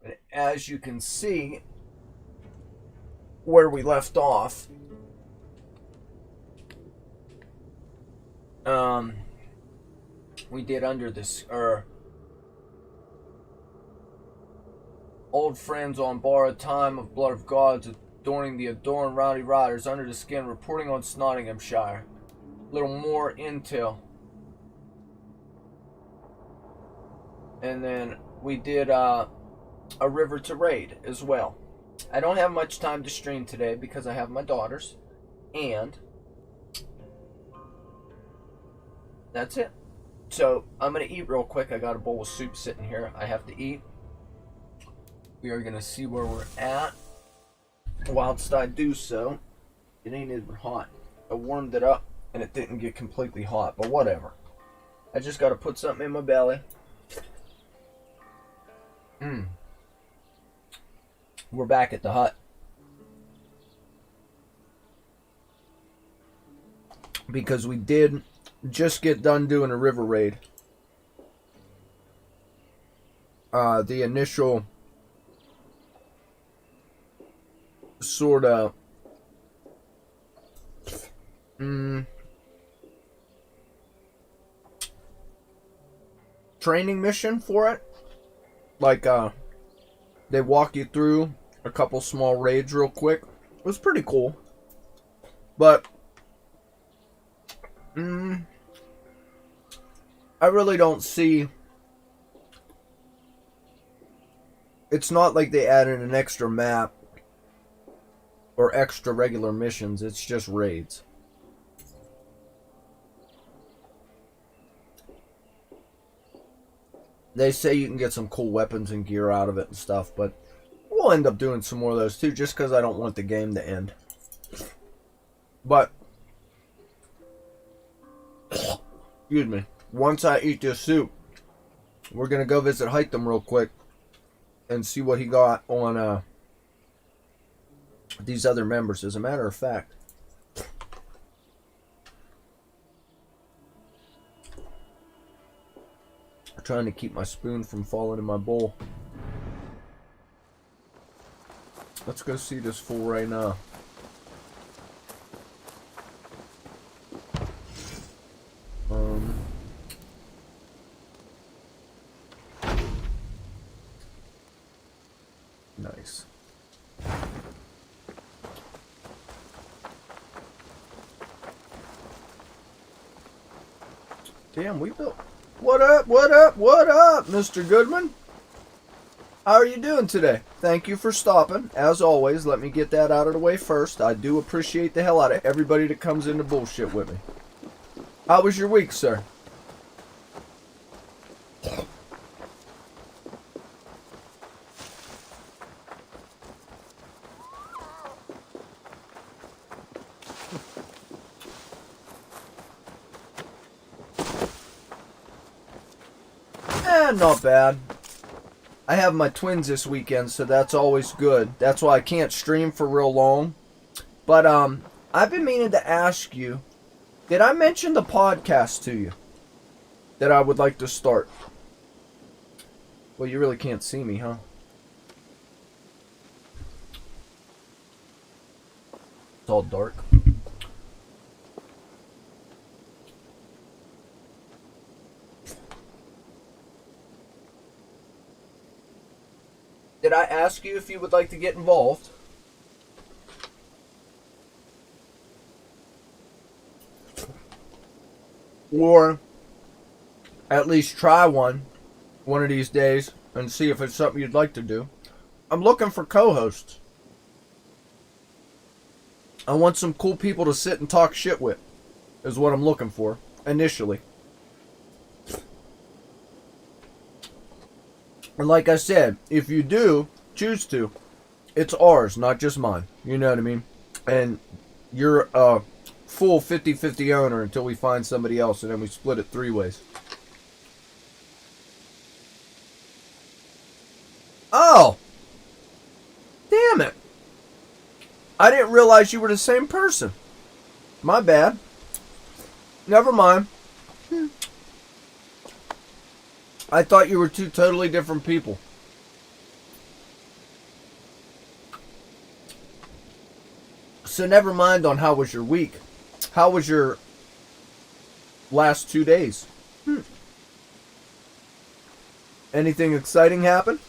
And as you can see, where we left off, we did under this, old friends on borrowed time of blood of gods, adorning the adorned rowdy riders under the skin, reporting on Nottinghamshire. Little more intel. And then we did a river to raid as well. I don't have much time to stream today because I have my daughters, and that's it. So I'm gonna eat real quick. I got a bowl of soup sitting here. I have to eat. We are gonna see where we're at. Whilst I do so, it ain't even hot. I warmed it up and it didn't get completely hot, but whatever. I just gotta put something in my belly. We're back at the hut. Because we did just get done doing a river raid. The initial sort of training mission for it. Like, they walk you through a couple small raids real quick. It was pretty cool. But I really don't see... It's not like they added an extra map or extra regular missions. It's just raids. They say you can get some cool weapons and gear out of it and stuff, but we'll end up doing some more of those too, just because I don't want the game to end. But, excuse me, once I eat this soup, we're going to go visit Hytham real quick and see what he got on these other members. As a matter of fact, I'm trying to keep my spoon from falling in my bowl. Let's go see this fool right now. Nice. Damn, we built... What up, what up, what up, Mr. Goodman? How are you doing today? Thank you for stopping. As always, let me get that out of the way first. I do appreciate the hell out of everybody that comes in to bullshit with me. How was your week, sir? Not bad. I have my twins this weekend, so that's always good. That's why I can't stream for real long. But I've been meaning to ask you, did I mention the podcast to you that I would like to start? Well, you really can't see me, huh? It's all dark. Did I ask you if you would like to get involved? Or at least try one of these days and see if it's something you'd like to do. I'm looking for co-hosts. I want some cool people to sit and talk shit with, is what I'm looking for, initially. And like I said, if you do choose to, it's ours, not just mine. You know what I mean? And you're a full 50-50 owner until we find somebody else, and then we split it 3 ways. Oh! Damn it! I didn't realize you were the same person. My bad. Never mind. I thought you were 2 totally different people. So never mind on how was your week. How was your last 2 days? Anything exciting happen?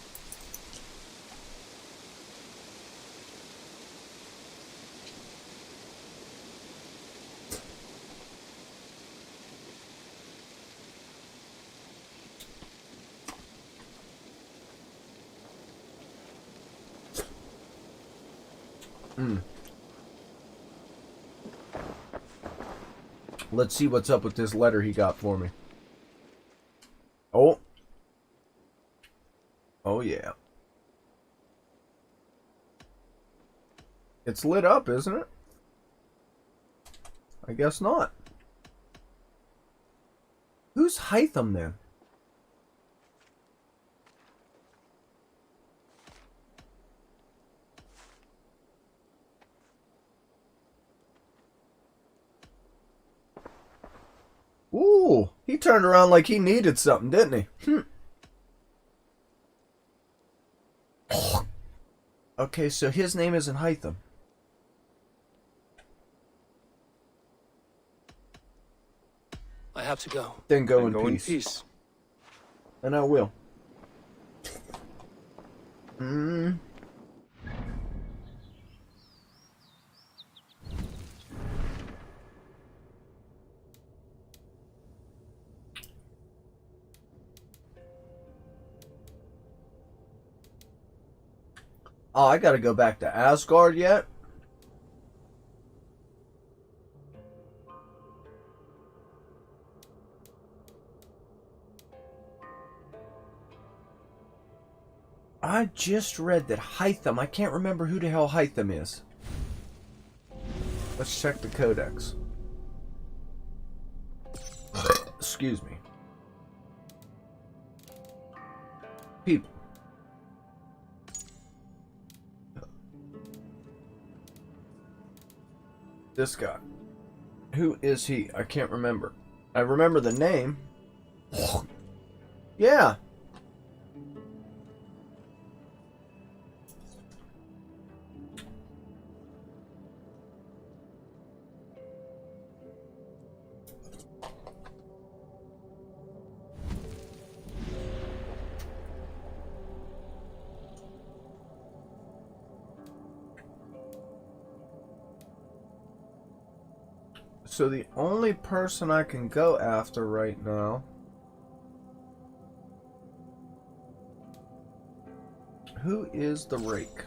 Let's see what's up with this letter he got for me. Oh. Oh, yeah. It's lit up, isn't it? I guess not. Who's Hytham then? Ooh, he turned around like he needed something, didn't he? Okay, so his name isn't Hytham. I have to go. Then go in peace. And I will. Oh, I gotta go back to Asgard yet? I just read that Hytham, I can't remember who the hell Hytham is. Let's check the codex. Excuse me. People. This guy. Who is he? I can't remember. I remember the name. Yeah. So the only person I can go after right now... Who is the rake?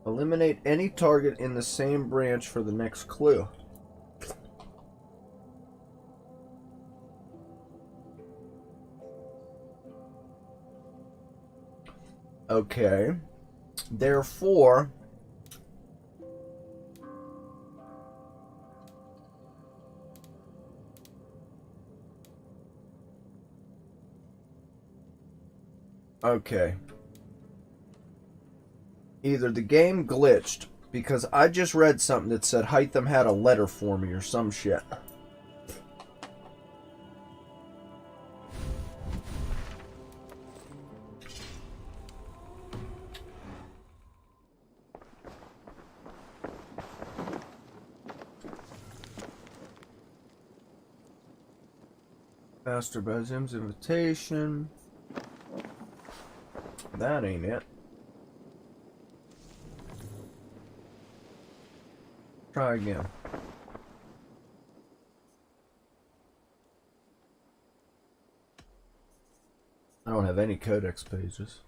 Eliminate any target in the same branch for the next clue. Okay. Therefore... Okay. Either the game glitched, because I just read something that said Hytham had a letter for me or some shit. Master Bazim's invitation. That ain't it. Try again. I don't have any codex pages.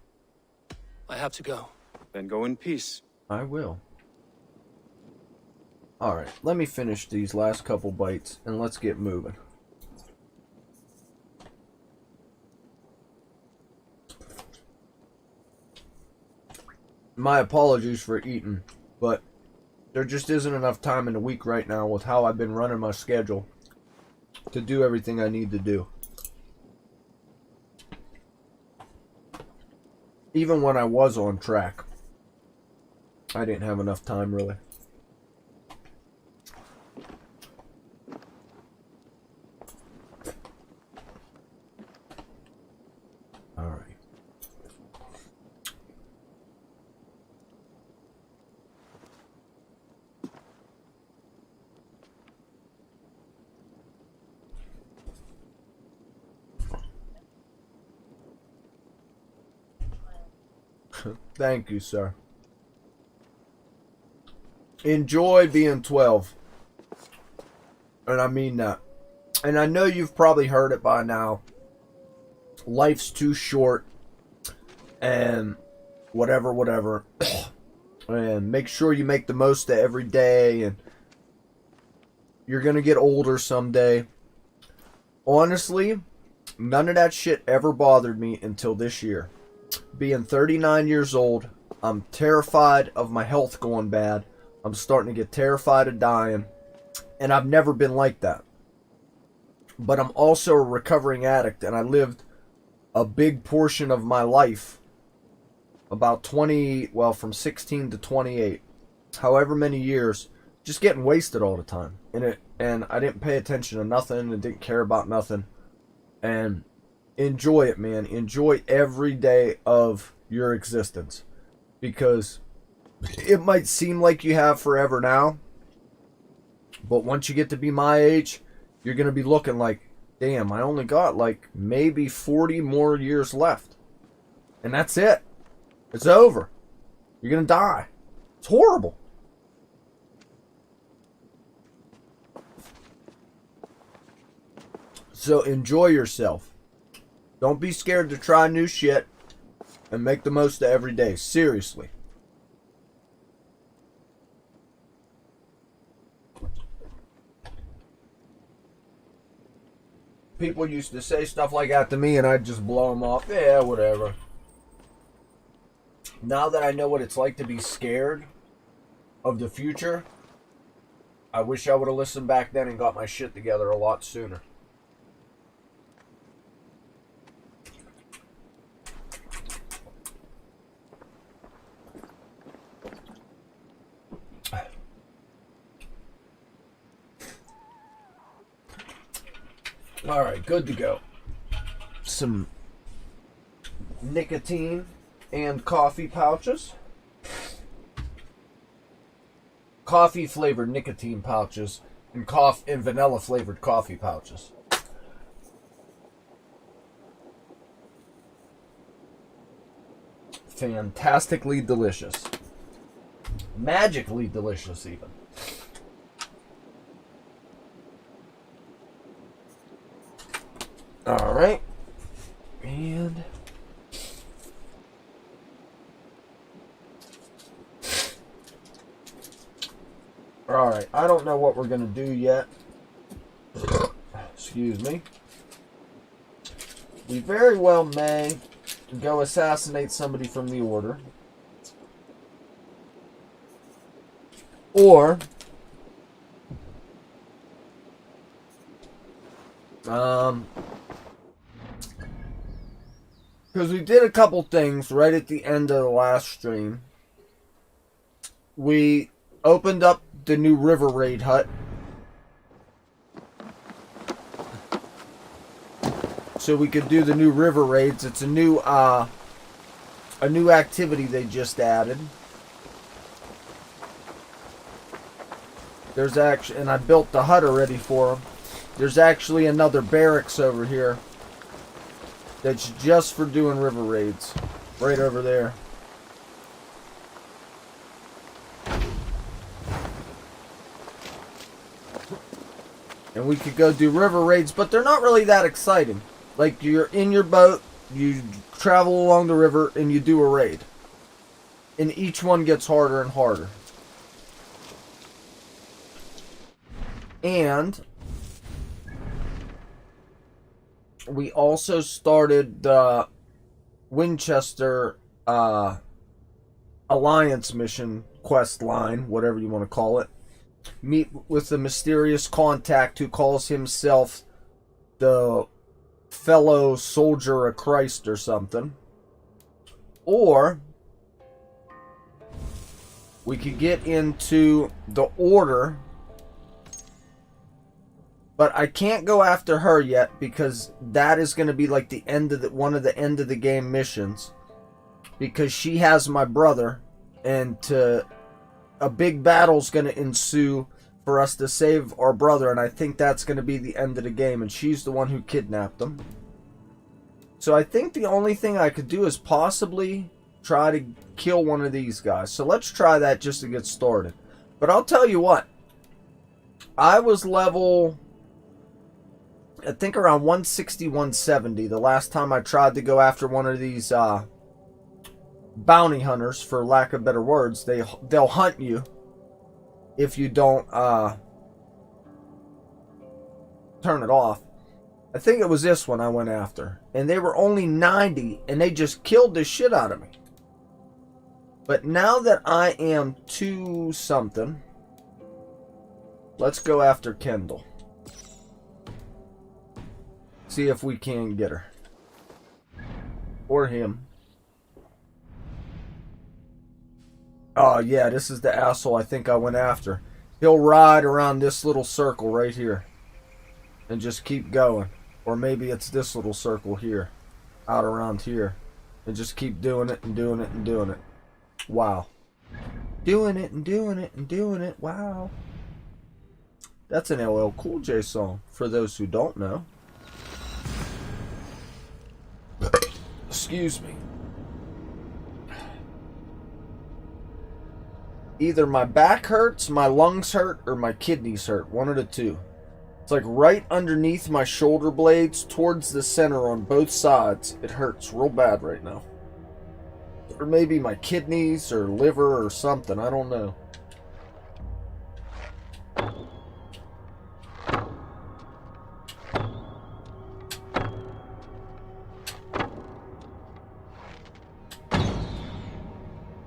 I have to go. Then go in peace. I will. Alright, let me finish these last couple bites and let's get moving. My apologies for eating, but there just isn't enough time in the week right now with how I've been running my schedule to do everything I need to do. Even when I was on track, I didn't have enough time really. Thank you, sir. Enjoy being 12. And I mean that. And I know you've probably heard it by now. Life's too short. And whatever. And make sure you make the most of every day. And you're going to get older someday. Honestly, none of that shit ever bothered me until this year. Being 39 years old, I'm terrified of my health going bad. I'm starting to get terrified of dying. And I've never been like that. But I'm also a recovering addict, and I lived a big portion of my life, about from 16 to 28, however many years, just getting wasted all the time. And I didn't pay attention to nothing and didn't care about nothing. And enjoy it, man. Enjoy every day of your existence. Because it might seem like you have forever now, but once you get to be my age, you're going to be looking like, damn, I only got like maybe 40 more years left. And that's it. It's over. You're going to die. It's horrible. So enjoy yourself. Don't be scared to try new shit and make the most of every day. Seriously. People used to say stuff like that to me and I'd just blow them off. Yeah, whatever. Now that I know what it's like to be scared of the future, I wish I would have listened back then and got my shit together a lot sooner. Alright, good to go. Some nicotine and coffee pouches. Coffee flavored nicotine pouches and vanilla flavored coffee pouches. Fantastically delicious. Magically delicious even. Alright. And alright, I don't know what we're going to do yet. Excuse me. We very well may go assassinate somebody from the Order. Or because we did a couple things right at the end of the last stream. We opened up the new River Raid hut. So we could do the new River Raids. It's a new activity they just added. There's actually, and I built the hut already for them. There's actually another barracks over here that's just for doing river raids. Right over there. And we could go do river raids, but they're not really that exciting. Like, you're in your boat, you travel along the river, and you do a raid. And each one gets harder and harder. And we also started the Wincestr Alliance mission quest line, whatever you want to call it. Meet with the mysterious contact who calls himself the fellow soldier of Christ or something. Or we could get into the Order. But I can't go after her yet because that is going to be like the end of one of the end of the game missions. Because she has my brother, and a big battle's going to ensue for us to save our brother, and I think that's going to be the end of the game, and she's the one who kidnapped him. So I think the only thing I could do is possibly try to kill one of these guys. So let's try that just to get started. But I'll tell you what. I was level, I think around 160, 170 the last time I tried to go after one of these bounty hunters, for lack of better words. They'll hunt you if you don't turn it off. I think it was this one I went after. And they were only 90, and they just killed the shit out of me. But now that I am 2 something, let's go after Kendall. See if we can get her. Or him. Oh yeah, this is the asshole I think I went after. He'll ride around this little circle right here. And just keep going. Or maybe it's this little circle here. Out around here. And just keep doing it and doing it and doing it. Wow. Doing it and doing it and doing it. Wow. That's an LL Cool J song, for those who don't know. Excuse me. Either my back hurts, my lungs hurt, or my kidneys hurt. One of the two. It's like right underneath my shoulder blades, towards the center on both sides. It hurts real bad right now. Or maybe my kidneys or liver or something. I don't know.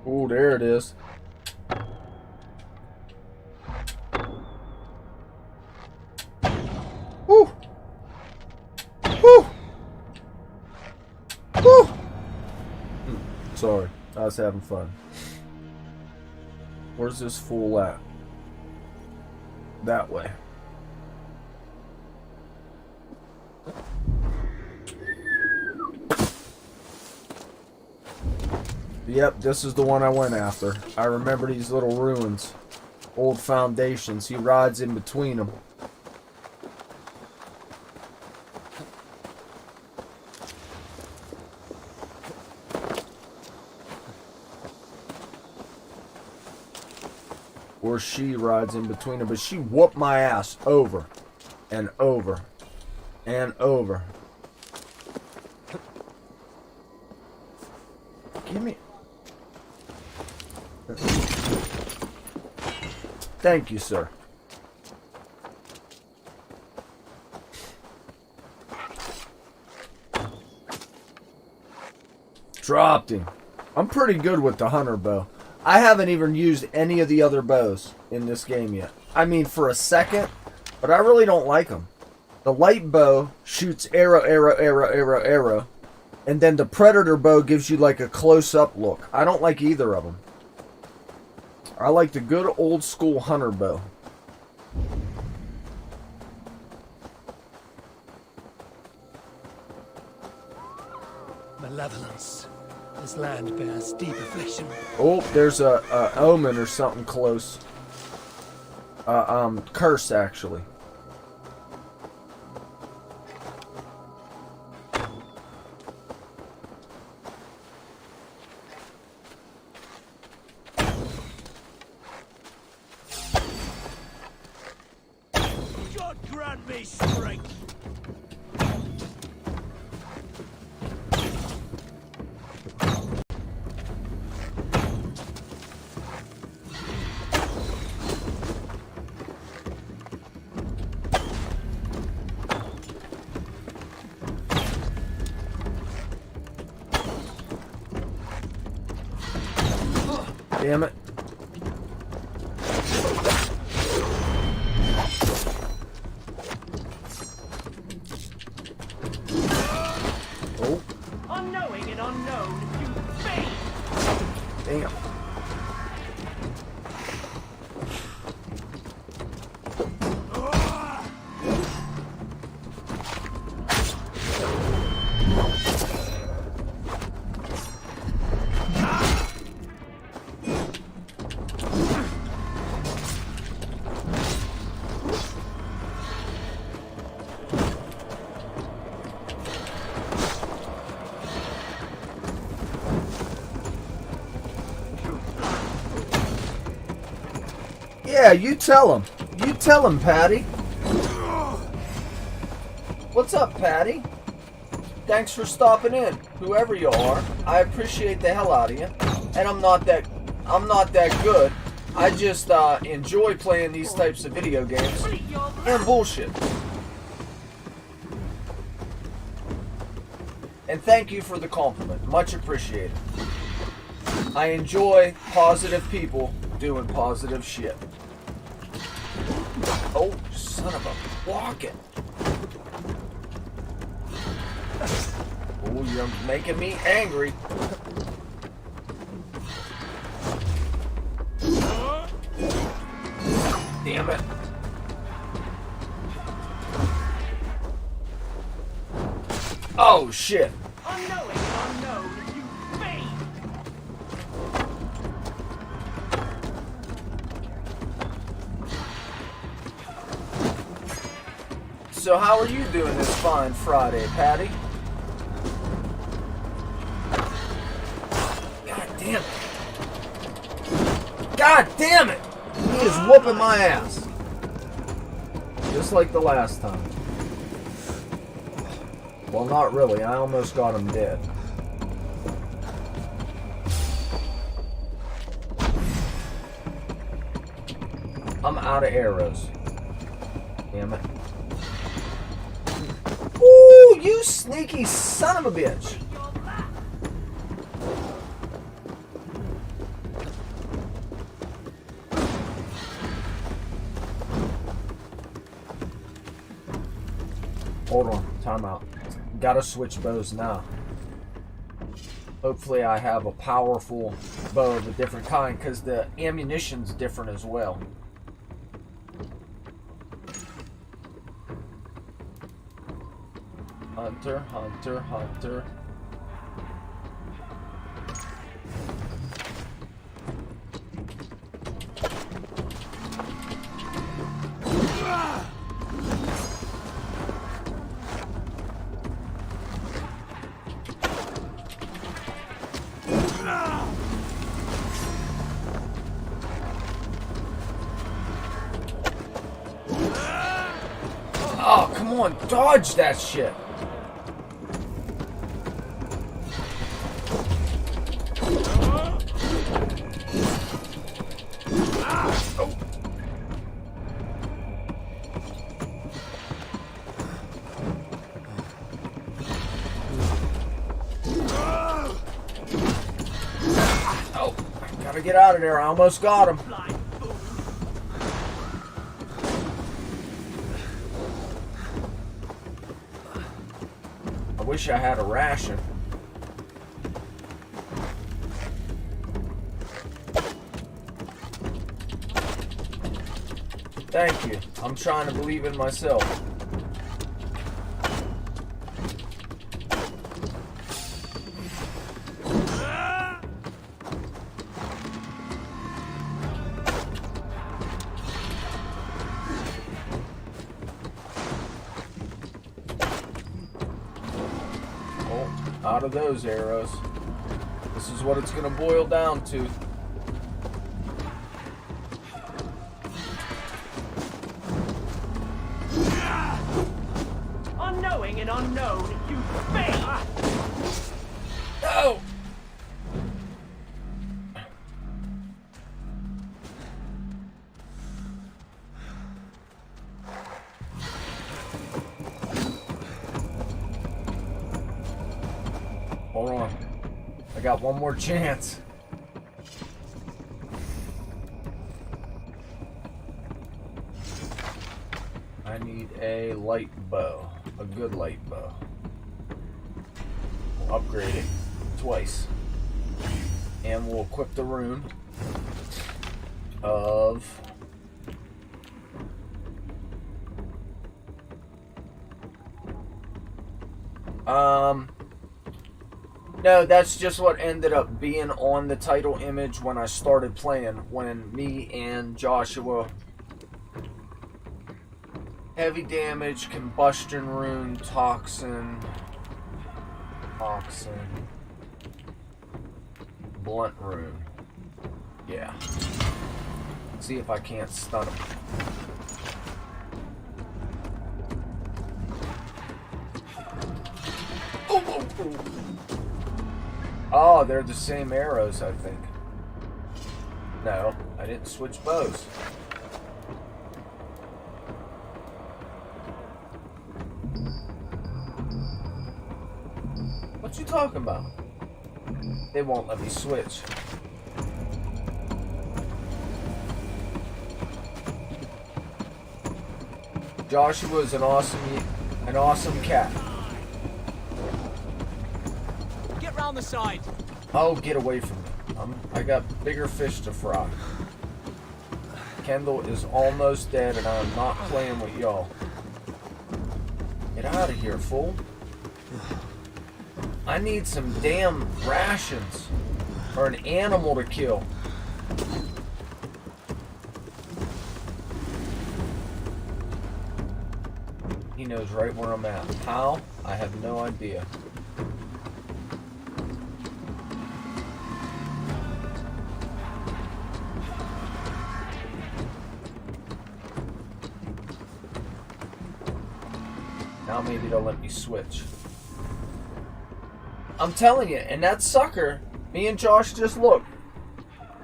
Oh, there it is. Woo! Woo! Woo! Sorry, I was having fun. Where's this fool at? That way. Yep, this is the one I went after. I remember these little ruins. Old foundations. He rides in between them. Or she rides in between them. But she whooped my ass over and over and over. Give me... Thank you, sir. Dropped him. I'm pretty good with the hunter bow. I haven't even used any of the other bows in this game yet. I mean, for a second, but I really don't like them. The light bow shoots arrow, arrow, arrow, arrow, arrow. And then the predator bow gives you like a close-up look. I don't like either of them. I like the good old school hunter bow. Malevolence. This land bears deep affliction. Oh, there's a omen or something close. Curse actually. God grant me strength. Damn it. Oh. Unknowing and unknown, you fiend! Damn. Yeah, you tell him. You tell him, Patty. What's up, Patty? Thanks for stopping in, whoever you are. I appreciate the hell out of you. And I'm not that good. I just enjoy playing these types of video games and bullshit. And thank you for the compliment. Much appreciated. I enjoy positive people doing positive shit. Oh, son of a walking. Oh, you're making me angry. Damn it. Oh, shit. Unknowing and unknown, you fiend! So how are you doing this fine Friday, Patty? God damn it. God damn it! He is whooping my ass. Just like the last time. Well, not really. I almost got him dead. I'm out of arrows. Damn it. Ooh, you sneaky son of a bitch. Hold on, time out. Gotta switch bows now. Hopefully I have a powerful bow of a different kind, because the ammunition's different as well. Hunter, hunter, hunter. Oh, come on, dodge that shit. Oh, gotta get out of there. I almost got him. I wish I had a ration. Thank you. I'm trying to believe in myself. Out of those arrows. This is what it's gonna boil down to. Unknowing and unknown, you fiend! No! Hold on. I got one more chance. I need a light bow. A good light bow. We'll upgrade it twice. And we'll equip the rune of... No, that's just what ended up being on the title image when I started playing, when me and Joshua... Heavy damage, combustion rune, toxin, blunt rune. Yeah. See if I can't stun him. Oh, they're the same arrows, I think. No, I didn't switch bows. What you talking about? They won't let me switch. Joshua's an awesome cat. Get round the side. Oh, get away from me. I got bigger fish to fry. Kendall is almost dead and I'm not playing with y'all. Get out of here, fool. I need some damn rations. Or an animal to kill. He knows right where I'm at. How? I have no idea. Now maybe they'll let me switch. I'm telling you, and that sucker, me and Josh just looked.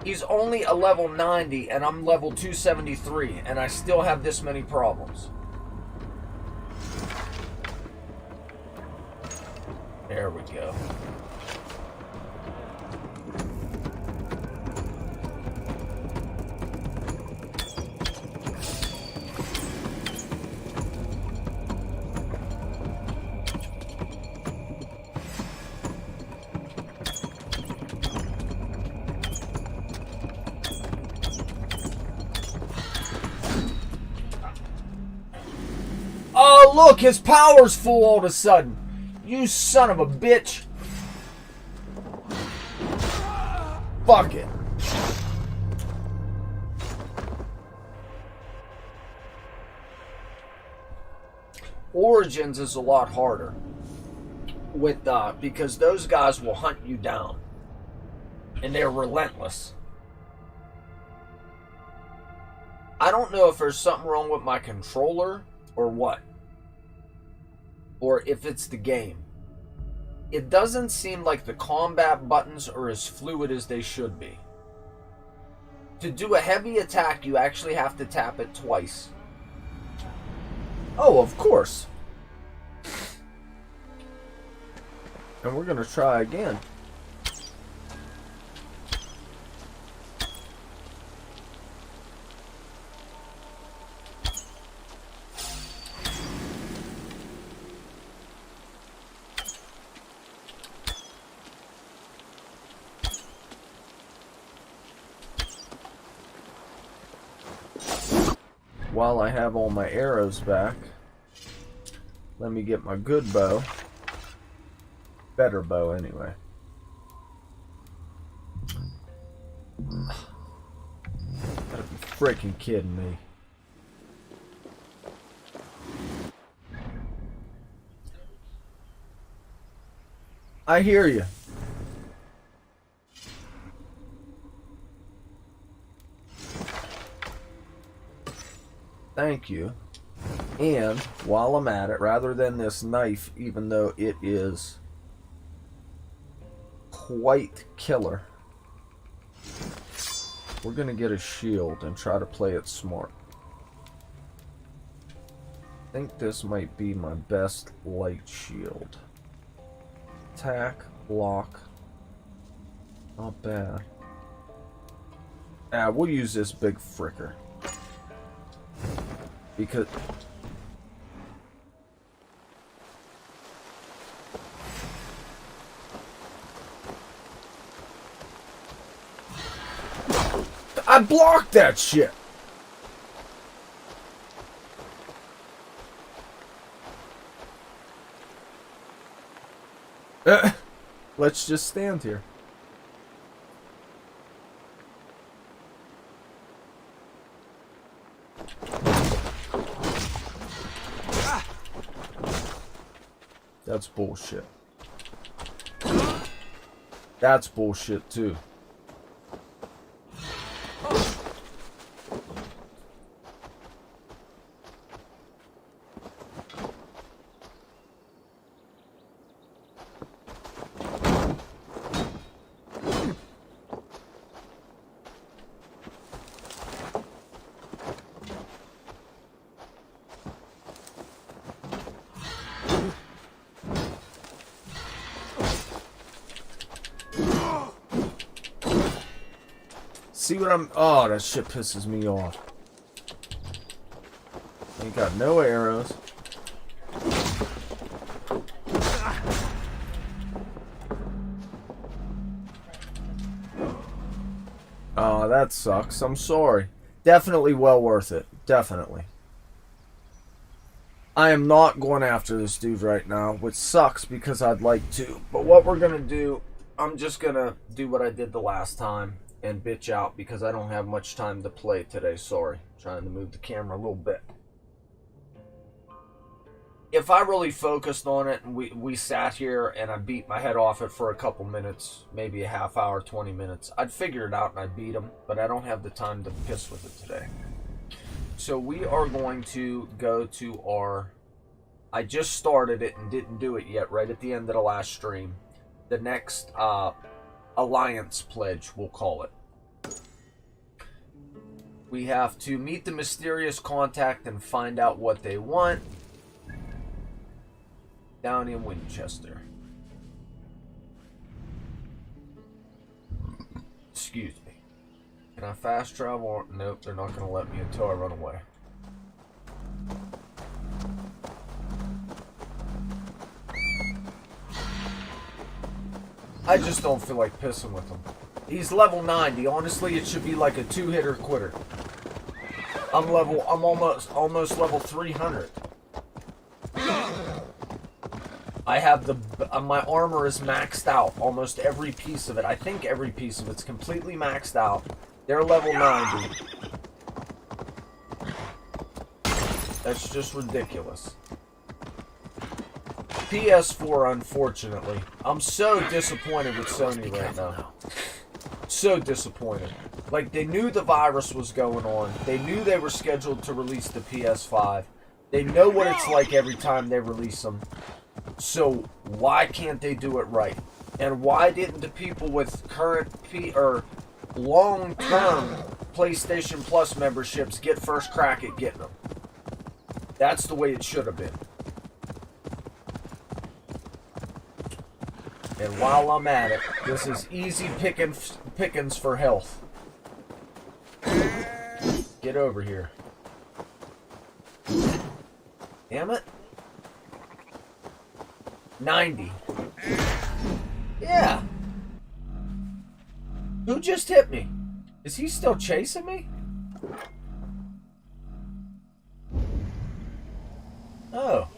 He's only a level 90 and I'm level 273 and I still have this many problems. There we go. Oh, look, his power's full all of a sudden. You son of a bitch. Fuck it. Origins is a lot harder with because those guys will hunt you down and they're relentless. I don't know if there's something wrong with my controller or what, or if it's the game. It doesn't seem like the combat buttons are as fluid as they should be. To do a heavy attack, you actually have to tap it twice. Oh, of course. And we're gonna try again. While I have all my arrows back, let me get my good bow. Better bow, anyway. Gotta be freaking kidding me. I hear you. Thank you. And while I'm at it, rather than this knife, even though it is quite killer, we're gonna get a shield and try to play it smart. I think this might be my best light shield. Attack, block, not bad. We'll use this big fricker. Because I blocked that shit. Let's just stand here. That's bullshit. That's bullshit too. See what I'm... Oh, that shit pisses me off. Ain't got no arrows. Oh, that sucks. I'm sorry. Definitely well worth it. Definitely. I am not going after this dude right now, which sucks because I'd like to. But what we're going to do, I'm just going to do what I did the last time and bitch out because I don't have much time to play today. Sorry. Trying to move the camera a little bit. If I really focused on it and we sat here and I beat my head off it for a couple minutes, maybe a half hour, 20 minutes, I'd figure it out and I'd beat him, but I don't have the time to piss with it today. So we are going to go to our... I just started it and didn't do it yet, right at the end of the last stream. The next alliance pledge, we'll call it. We have to meet the mysterious contact and find out what they want. Down in Winchester. Excuse me. Can I fast travel? Nope, they're not going to let me until I run away. I just don't feel like pissing with him. He's level 90. Honestly, it should be like a two-hitter quitter. I'm almost level 300. I have my armor is maxed out. Almost every piece of it. I think every piece of it's completely maxed out. They're level 90. That's just ridiculous. PS4, unfortunately. I'm so disappointed with Sony right now. So disappointed. Like, they knew the virus was going on. They knew they were scheduled to release the PS5. They know what it's like every time they release them. So why can't they do it right? And why didn't the people with current long-term PlayStation Plus memberships get first crack at getting them? That's the way it should have been. And while I'm at it, this is easy pickings for health. Get over here. Damn it. 90. Yeah. Who just hit me? Is he still chasing me? Oh.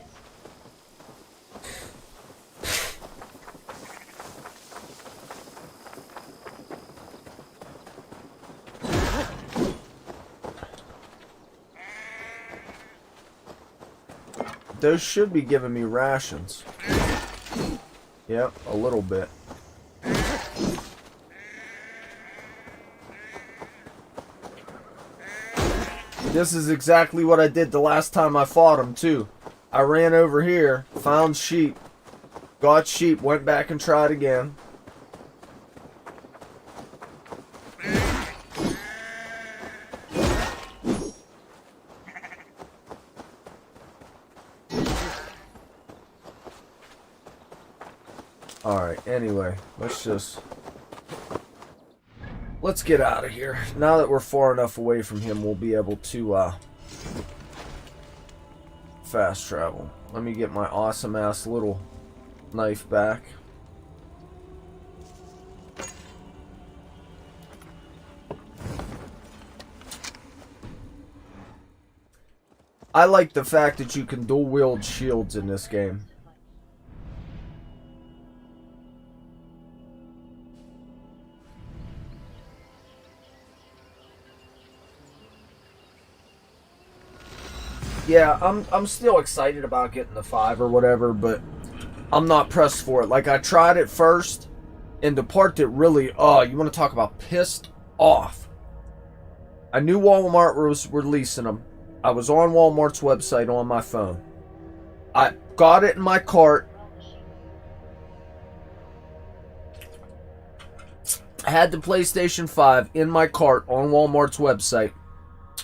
Those should be giving me rations. Yep, a little bit. This is exactly what I did the last time I fought him, too. I ran over here, found sheep, got sheep, went back and tried again. Alright, anyway, let's get out of here. Now that we're far enough away from him, we'll be able to fast travel. Let me get my awesome ass little knife back. I like the fact that you can dual wield shields in this game. Yeah, I'm still excited about getting the 5 or whatever, but I'm not pressed for it. Like, I tried it first, and the part that really, oh, you want to talk about pissed off. I knew Walmart was releasing them. I was on Walmart's website on my phone. I got it in my cart. I had the PlayStation 5 in my cart on Walmart's website.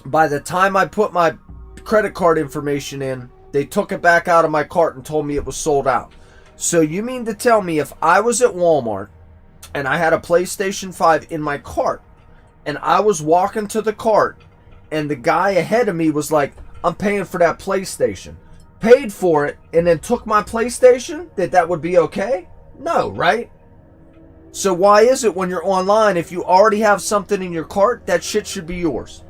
By the time I put my credit card information in, they took it back out of my cart and told me it was sold out. So you mean to tell me if I was at Walmart and I had a PlayStation 5 in my cart And I was walking to the cart, and the guy ahead of me was like, I'm paying for that PlayStation. Paid for it, and then took my PlayStation? That would be okay? No, right? So why is it when you're online, if you already have something in your cart, that shit should be yours?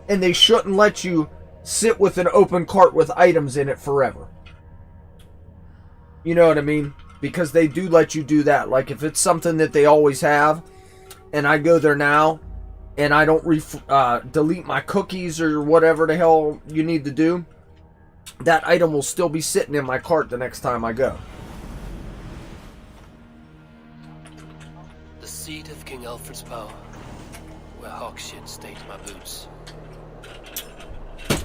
And they shouldn't let you sit with an open cart with items in it forever. You know what I mean? Because they do let you do that. Like if it's something that they always have, and I go there now, and I don't delete my cookies or whatever the hell you need to do, that item will still be sitting in my cart the next time I go. The seat of King Alfred's power, where Hawkshit staked my boots.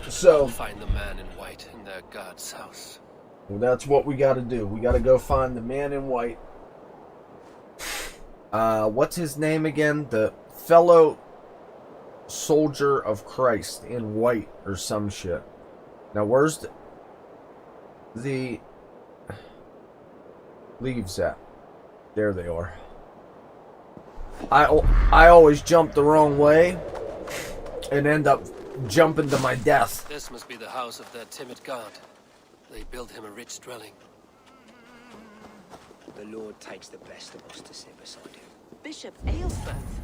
So Find the man in white in their god's house. Well, that's what we got to do. We got to go find the man in white. What's his name again? The fellow soldier of Christ in white or some shit. Now, where's the leaves at? There they are. I always jump the wrong way and end up jumping to my death. This must be the house of their timid god. They built him a rich dwelling. The Lord takes the best of us to sit beside him. Bishop Aylesworth.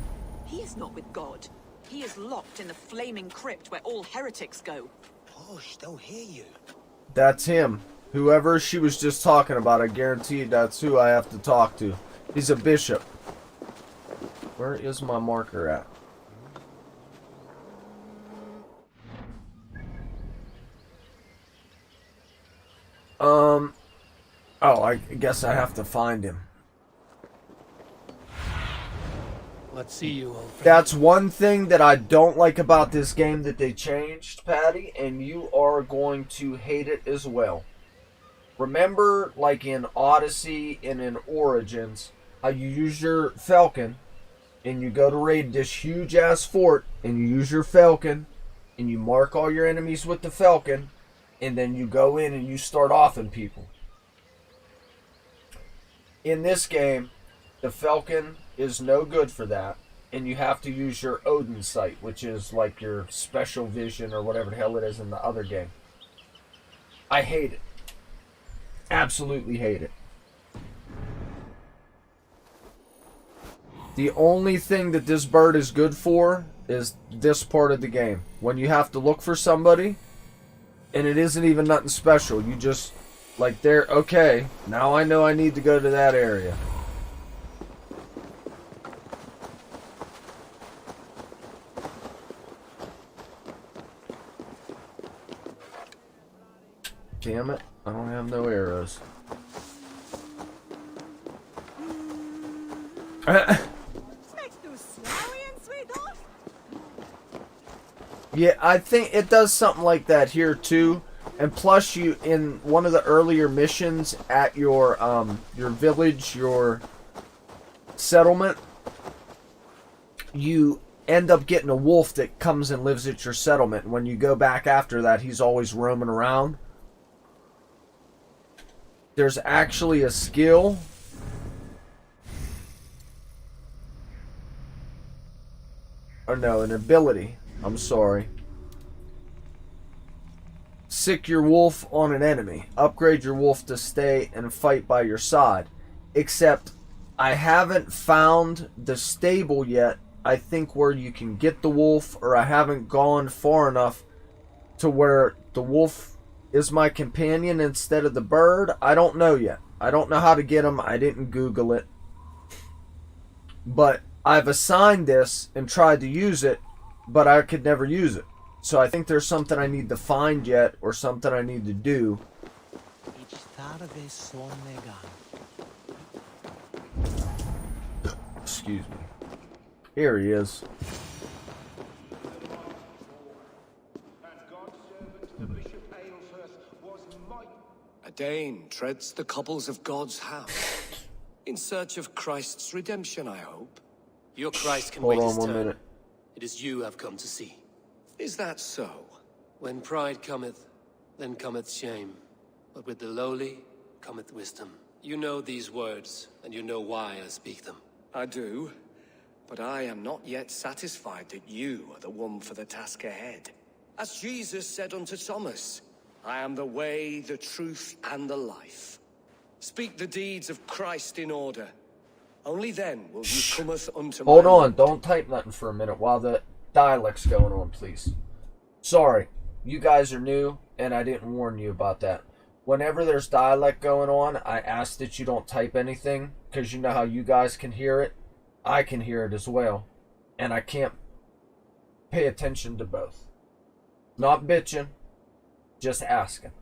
He is not with God. He is locked in the flaming crypt where all heretics go. Hush, they'll hear you. That's him. Whoever she was just talking about, I guarantee that's who I have to talk to. He's a bishop. Where is my marker at? Oh, I guess I have to find him. Let's see you, old friend. That's one thing that I don't like about this game that they changed, Patty, and you are going to hate it as well. Remember, like in Odyssey and in Origins, how you use your falcon, and you go to raid this huge-ass fort, and you use your falcon, and you mark all your enemies with the falcon, and then you go in and you start offing people. In this game, the falcon is no good for that, and you have to use your Odin sight, which is like your special vision or whatever the hell it is in the other game. I hate it. Absolutely hate it. The only thing that this bird is good for is this part of the game. When you have to look for somebody, and it isn't even nothing special. You just, like, there, okay, now I know I need to go to that area. Damn it, I don't have no arrows. Yeah, I think it does something like that here too. And plus, you in one of the earlier missions at your village, your settlement, you end up getting a wolf that comes and lives at your settlement. When you go back after that, he's always roaming around. There's actually a skill. Or no, an ability. I'm sorry. Sick your wolf on an enemy. Upgrade your wolf to stay and fight by your side. Except, I haven't found the stable yet, I think, where you can get the wolf, or I haven't gone far enough to where the wolf is my companion instead of the bird. I don't know yet. I don't know how to get him. I didn't Google it. But I've assigned this and tried to use it, but I could never use it. So I think there's something I need to find yet, or something I need to do. Excuse me. Here he is. A Dane treads the cobbles of God's house. In search of Christ's redemption, I hope. Your Christ can wait his Hold on 1 turn. minute. It is you I've come to see. Is that so? When pride cometh, then cometh shame. But with the lowly cometh wisdom. You know these words, and you know why I speak them. I do. But I am not yet satisfied that you are the one for the task ahead. As Jesus said unto Thomas, I am the way, the truth, and the life. Speak the deeds of Christ in order. Only then will you cometh unto Hold my on, Lord. don't type nothing for a minute while the dialect's going on, please. Sorry, you guys are new, and I didn't warn you about that. Whenever there's dialect going on, I ask that you don't type anything, because you know how you guys can hear it. I can hear it as well, and I can't pay attention to both. Not bitching, just asking.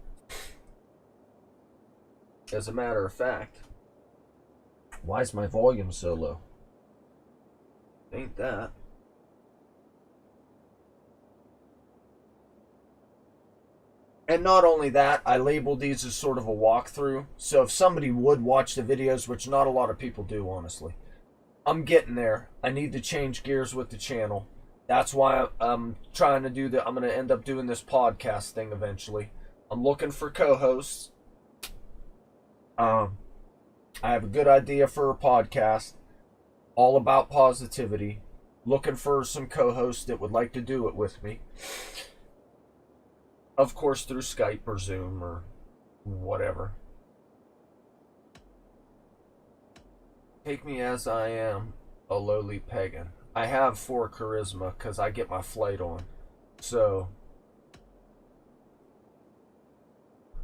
As a matter of fact, why is my volume so low? Ain't that. And not only that, I labeled these as sort of a walkthrough. So if somebody would watch the videos, which not a lot of people do, honestly. I'm getting there. I need to change gears with the channel. That's why I'm trying to do the... I'm going to end up doing this podcast thing eventually. I'm looking for co-hosts. I have a good idea for a podcast. All about positivity. Looking for some co-hosts that would like to do it with me. Of course, through Skype or Zoom or whatever. Take me as I am, a lowly pagan. I have 4 charisma because I get my flight on. So.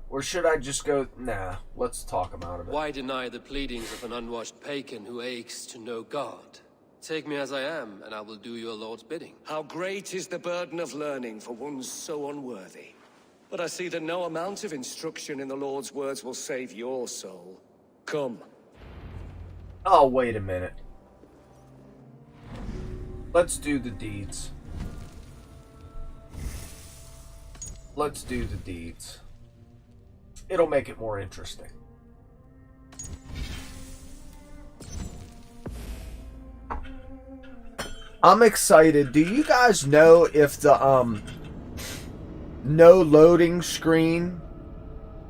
Or should I just go, nah, let's talk him out of it. Why deny the pleadings of an unwashed pagan who aches to know God? Take me as I am, and I will do your Lord's bidding. How great is the burden of learning for one so unworthy. But I see that no amount of instruction in the Lord's words will save your soul. Come. Oh, wait a minute. Let's do the deeds. Let's do the deeds. It'll make it more interesting. I'm excited. Do you guys know if the no loading screen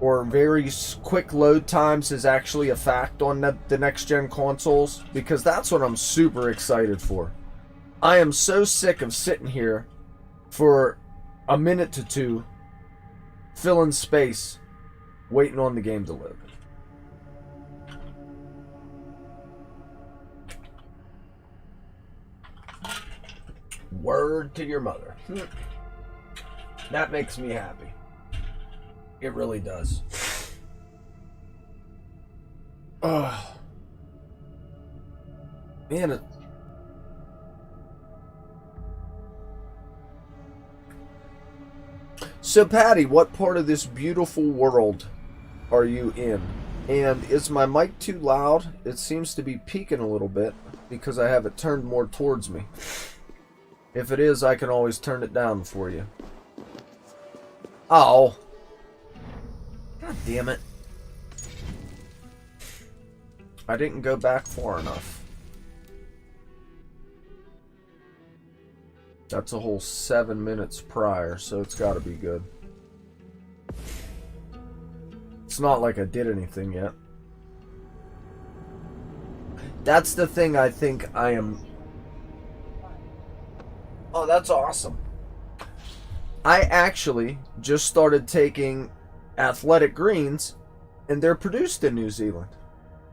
or very quick load times is actually a fact on the next gen consoles? Because that's what I'm super excited for. I am so sick of sitting here for a minute to two filling space waiting on the game to load. Word to your mother. That makes me happy. It really does. Oh. Man, So, Patty, what part of this beautiful world are you in? And is my mic too loud? It seems to be peaking a little bit because I have it turned more towards me. If it is, I can always turn it down for you. Oh. God damn it. I didn't go back far enough. That's a whole 7 minutes prior, so it's got to be good. It's not like I did anything yet. That's the thing I think I am... Oh, that's awesome. I actually just started taking athletic greens, and they're produced in New Zealand.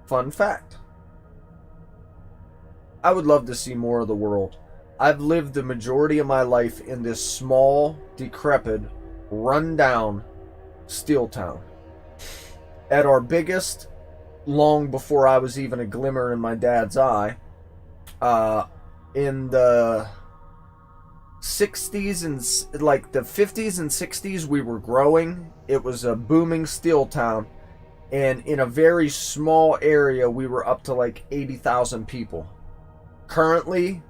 Fun fact. I would love to see more of the world. I've lived the majority of my life in this small, decrepit, run-down steel town. At our biggest, long before I was even a glimmer in my dad's eye, in the 60s and like the 50s and 60s, we were growing. It was a booming steel town, and in a very small area, we were up to like 80,000 people. Currently,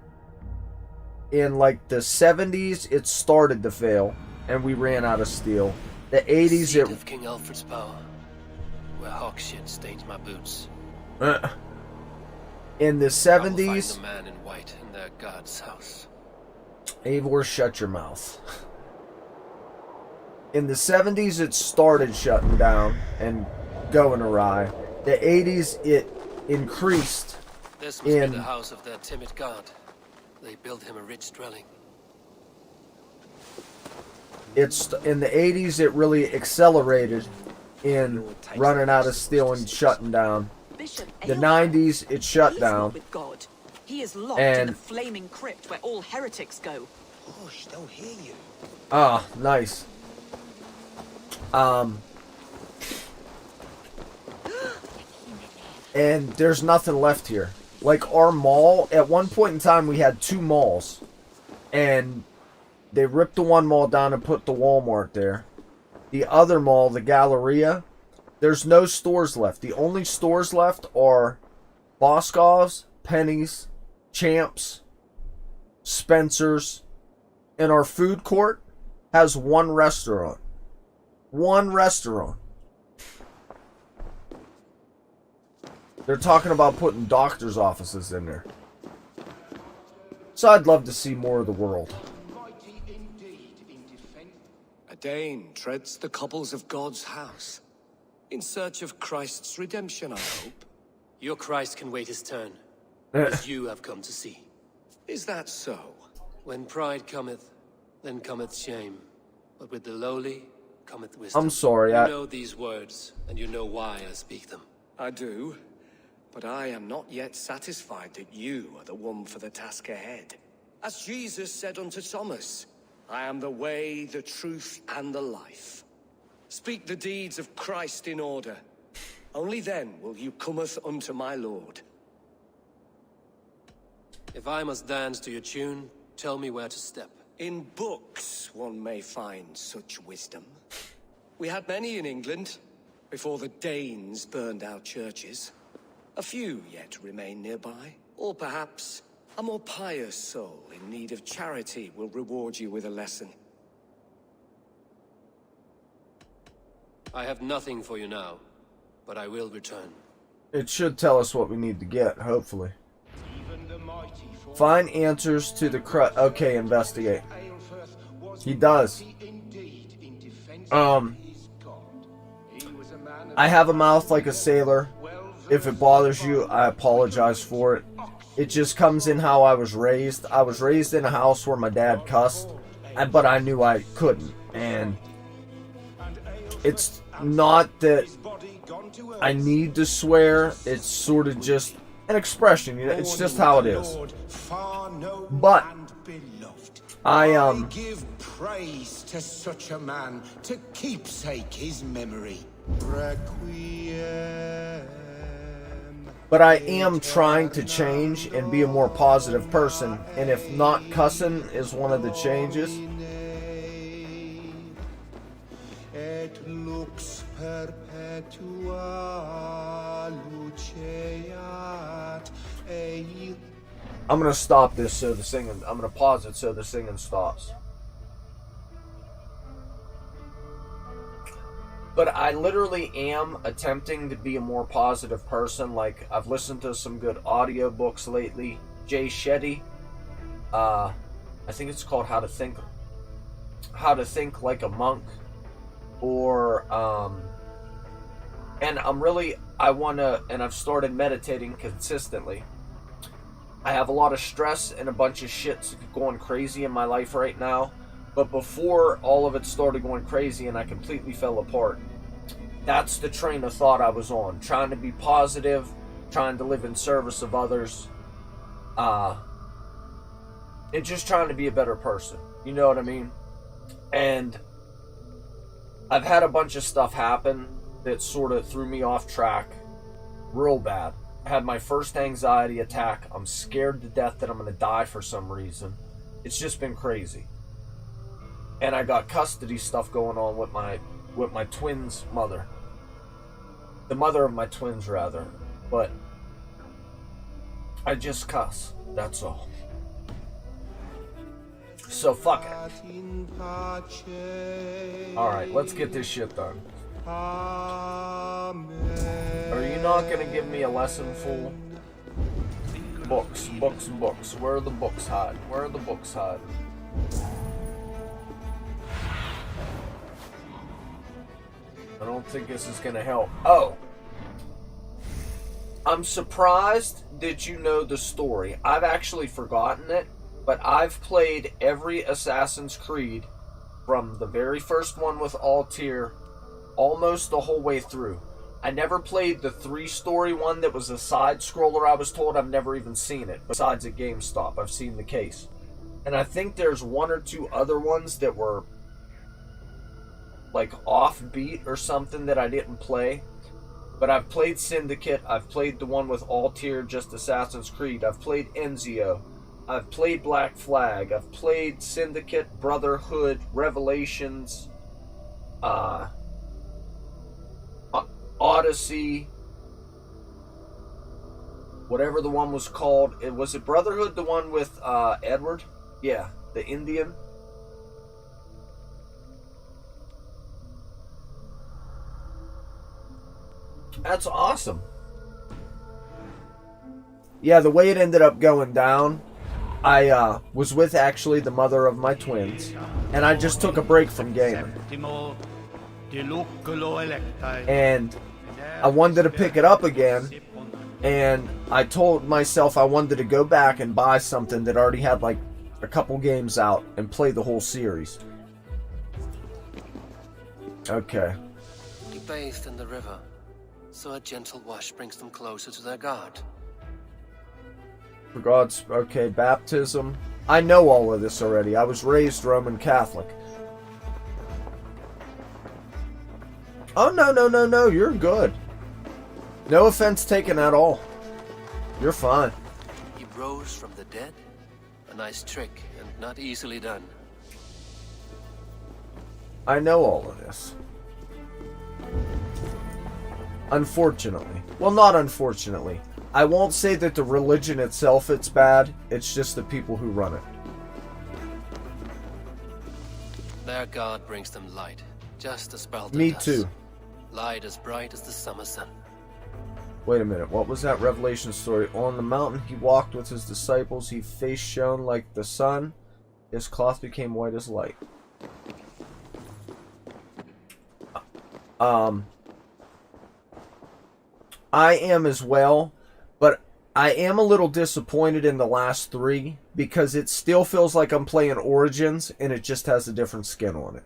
in like the 70s, it started to fail, and we ran out of steel. The 80s, Seat of King Alfred's power, where hawk shit stains my boots. In the 70s, I will find the man in white in their God's house. Eivor, shut your mouth. In the 70s, it started shutting down and going awry. The 80s, it increased This must in be the house of their timid god. They built him a rich dwelling. it's in the 80s. It really accelerated in running out of steel and shutting down. Bishop The Aelfred. 90s, it shut He's not down. with God. He is locked in And the flaming crypt where all heretics go. Hush, they'll hear you. Ah, nice. And there's nothing left here. Like our mall, at one point in time we had 2 malls. And they ripped the one mall down and put the Walmart there. The other mall, the Galleria, there's no stores left. The only stores left are Boscov's, Penny's, Champs, Spencer's, and our food court has 1 restaurant. 1 restaurant. They're talking about putting doctor's offices in there. So I'd love to see more of the world. A Dane treads the cobbles of God's house, in search of Christ's redemption, I hope. Your Christ can wait his turn, as you have come to see. Is that so? When pride cometh, then cometh shame. But with the lowly cometh wisdom. I'm sorry, You know these words, and you know why I speak them. I do, but I am not yet satisfied that you are the one for the task ahead. As Jesus said unto Thomas, I am the way, the truth, and the life. Speak the deeds of Christ in order. Only then will you cometh unto my Lord. If I must dance to your tune, tell me where to step. In books one may find such wisdom. We had many in England, before the Danes burned our churches. A few yet remain nearby. Or perhaps a more pious soul in need of charity will reward you with a lesson. I have nothing for you now, but I will return. It should tell us what we need to get, hopefully. Find answers to the okay, investigate. He does. I have a mouth like a sailor. If it bothers you, I apologize for it. It just comes in how I was raised. I was raised in a house where my dad cussed, but I knew I couldn't. And it's not that I need to swear. It's sort of just an expression. You know, it's just how it is. But I give praise to such a man to keepsake his memory. Requiem. But I am trying to change and be a more positive person. And if not cussing is one of the changes. Et lux perpetua luceat ei. I'm gonna stop this so the singing. I'm gonna pause it so the singing stops. But I literally am attempting to be a more positive person. Like, I've listened to some good audiobooks lately. Jay Shetty. I think it's called How to Think Like a Monk. Or, and I've started meditating consistently. I have a lot of stress and a bunch of shit going crazy in my life right now. But before all of it started going crazy and I completely fell apart, that's the train of thought I was on. Trying to be positive, trying to live in service of others, and just trying to be a better person. You know what I mean? And I've had a bunch of stuff happen that sort of threw me off track real bad. I had my first anxiety attack. I'm scared to death that I'm going to die for some reason. It's just been crazy. And I got custody stuff going on with my twins' mother. The mother of my twins, rather. But I just cuss. That's all. So fuck it. Alright, let's get this shit done. Are you not gonna give me a lesson, fool? Books, books, books. Where are the books hide? Where are the books hide? I don't think this is gonna help. Oh! I'm surprised that you know the story. I've actually forgotten it, but I've played every Assassin's Creed from the very first one with Altair almost the whole way through. I never played the 3-story one that was a side-scroller, I was told. I've never even seen it. Besides at GameStop, I've seen the case. And I think there's 1 or 2 other ones that were like offbeat or something that I didn't play. But I've played Syndicate, I've played the one with Altair, just Assassin's Creed, I've played Ezio, I've played Black Flag, I've played Syndicate, Brotherhood, Revelations, Odyssey, whatever the one was called. Was it Brotherhood, the one with Edward? Yeah, the Indian. That's awesome. Yeah, the way it ended up going down, I was with actually the mother of my twins, and I just took a break from gaming. And I wanted to pick it up again, and I told myself I wanted to go back and buy something that already had like a couple games out and play the whole series. Okay. He bathed in the river, so a gentle wash brings them closer to their God. For God's... Okay, baptism. I know all of this already. I was raised Roman Catholic. Oh, no, you're good. No offense taken at all. You're fine. He rose from the dead? A nice trick, and not easily done. I know all of this. Unfortunately. Well, not unfortunately. I won't say that the religion itself it's bad. It's just the people who run it. Their God brings them light, just as Baldur Me does. too. Light as bright as the summer sun. Wait a minute, what was that Revelation story? On the mountain he walked with his disciples, his face shone like the sun, his cloth became white as light. I am as well, but I am a little disappointed in the last 3 because it still feels like I'm playing Origins and it just has a different skin on it.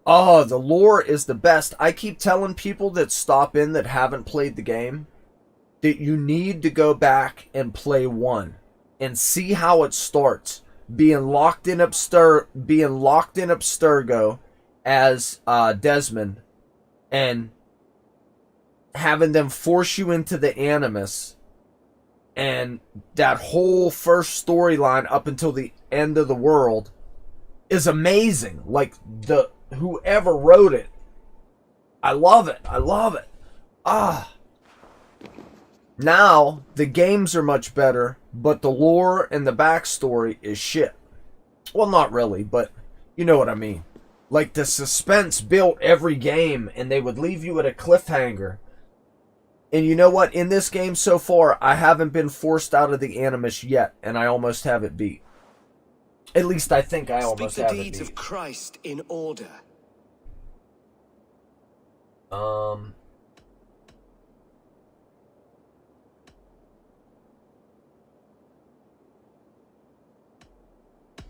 Oh, the lore is the best. I keep telling people that stop in that haven't played the game that you need to go back and play 1 and see how it starts. Being locked in Abstergo as Desmond and having them force you into the Animus, and that whole first storyline up until the end of the world is amazing. Like, whoever wrote it, I love it. Now the games are much better, but the lore and the backstory is shit. Well, not really, but you know what I mean. Like, the suspense built every game, and they would leave you at a cliffhanger. And you know what? In this game so far, I haven't been forced out of the Animus yet, and I almost have it beat. At least I think I almost have it beat. Speak the deeds of Christ in order.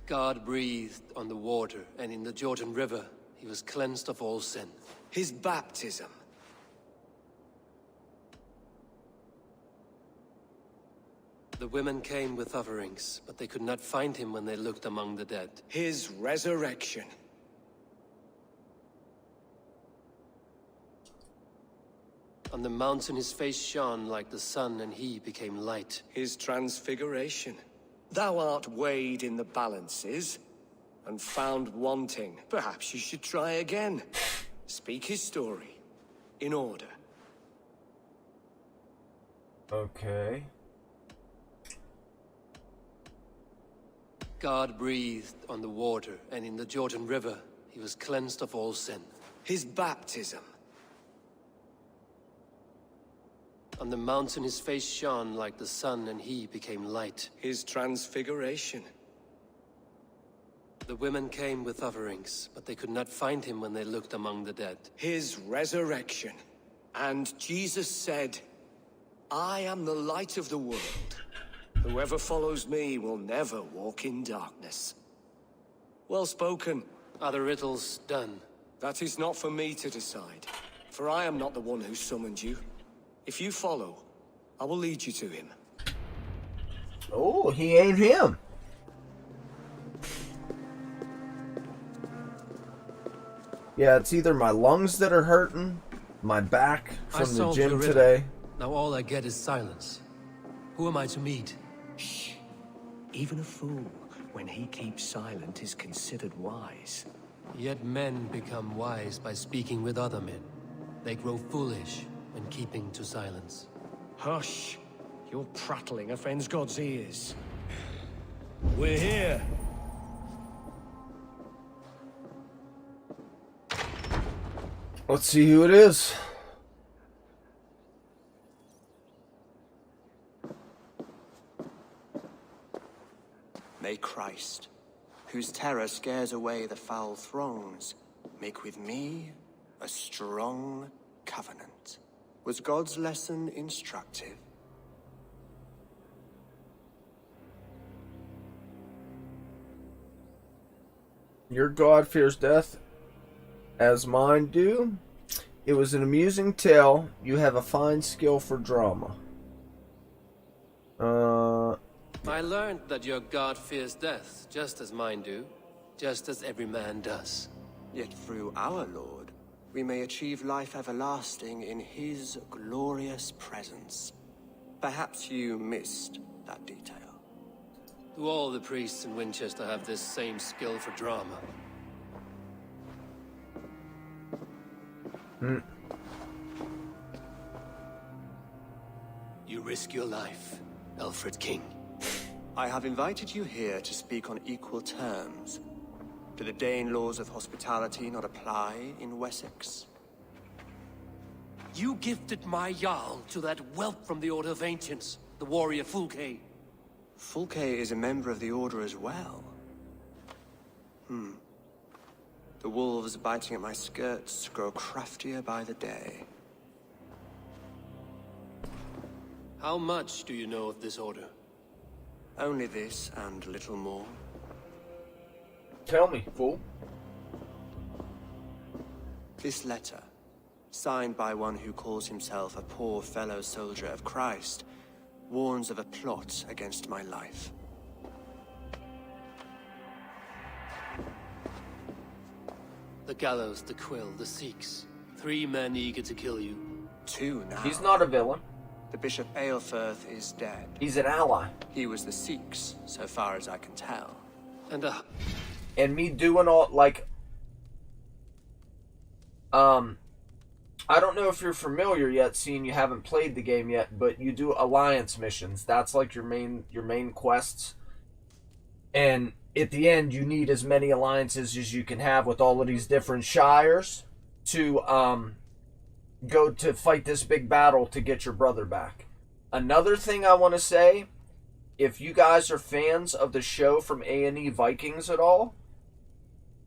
God breathed on the water, and in the Jordan River, he was cleansed of all sin. His baptism. The women came with offerings, but they could not find him when they looked among the dead. His resurrection. On the mountain his face shone like the sun, and he became light. His transfiguration. Thou art weighed in the balances, and found wanting. Perhaps you should try again. Speak his story, in order. Okay. God breathed on the water, and in the Jordan River, he was cleansed of all sin. His baptism. On the mountain his face shone like the sun, and he became light. His transfiguration. The The women came with offerings, but they could not find him when they looked among the dead. His resurrection. And Jesus said, I am the light of the world. Whoever follows me will never walk in darkness. Well spoken. Are the riddles done? That is not for me to decide, for I am not the one who summoned you. If you follow, I will lead you to him. Oh, he ain't him. Yeah, it's either my lungs that are hurting, my back I from the solved your gym riddle. today. Now all I get is silence. Who am I to meet? Shh. Even a fool, when he keeps silent, is considered wise. Yet men become wise by speaking with other men. They grow foolish when keeping to silence. Hush. Your prattling offends God's ears. We're here. Let's see who it is. May Christ, whose terror scares away the foul throngs, make with me a strong covenant. Was God's lesson instructive? Your God fears death, as mine do. It was an amusing tale. You have a fine skill for drama. I learned that your God fears death, just as mine do, just as every man does. Yet through our Lord, we may achieve life everlasting in his glorious presence. Perhaps you missed that detail. Do all the priests in Winchester have this same skill for drama? You risk your life, Alfred King. I have invited you here to speak on equal terms. Do the Dane laws of hospitality not apply in Wessex? You gifted my Jarl to that whelp from the Order of Ancients, the warrior Fulke. Fulke is a member of the Order as well. The wolves biting at my skirts grow craftier by the day. How much do you know of this order? Only this and little more. Tell me, fool. This letter, signed by one who calls himself a poor fellow soldier of Christ, warns of a plot against my life. The Gallows, the Quill, the Sikhs. 3 men eager to kill you. 2 now. He's not a villain. The Bishop Aelfirth is dead. He's an ally. He was the Sikhs, so far as I can tell. And me doing all, like... I don't know if you're familiar yet, seeing you haven't played the game yet, but you do alliance missions. That's like your main quests. And at the end, you need as many alliances as you can have with all of these different shires to go to fight this big battle to get your brother back. Another thing I want to say, if you guys are fans of the show from A&E Vikings at all,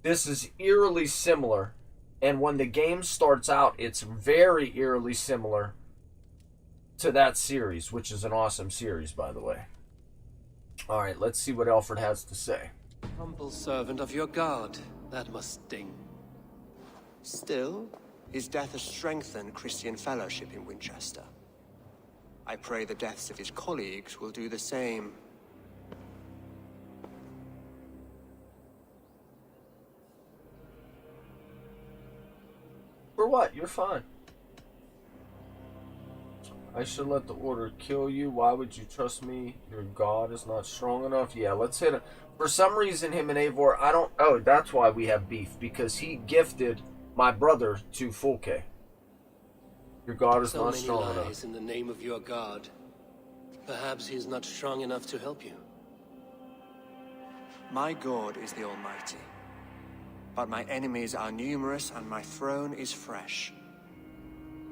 this is eerily similar. And when the game starts out, it's very eerily similar to that series, which is an awesome series, by the way. Alright, let's see what Alfred has to say. Humble servant of your God. That must sting. Still, his death has strengthened Christian fellowship in Winchester. I pray the deaths of his colleagues will do the same. For what? You're fine. I should let the order kill you. Why would you trust me? Your God is not strong enough. Yeah, let's hit it. For some reason, him and Eivor, I don't... Oh, that's why we have beef. Because he gifted my brother to Fulke. Your God is not strong enough. So many lies in the name of your God. Perhaps he is not strong enough to help you. My God is the Almighty. But my enemies are numerous and my throne is fresh.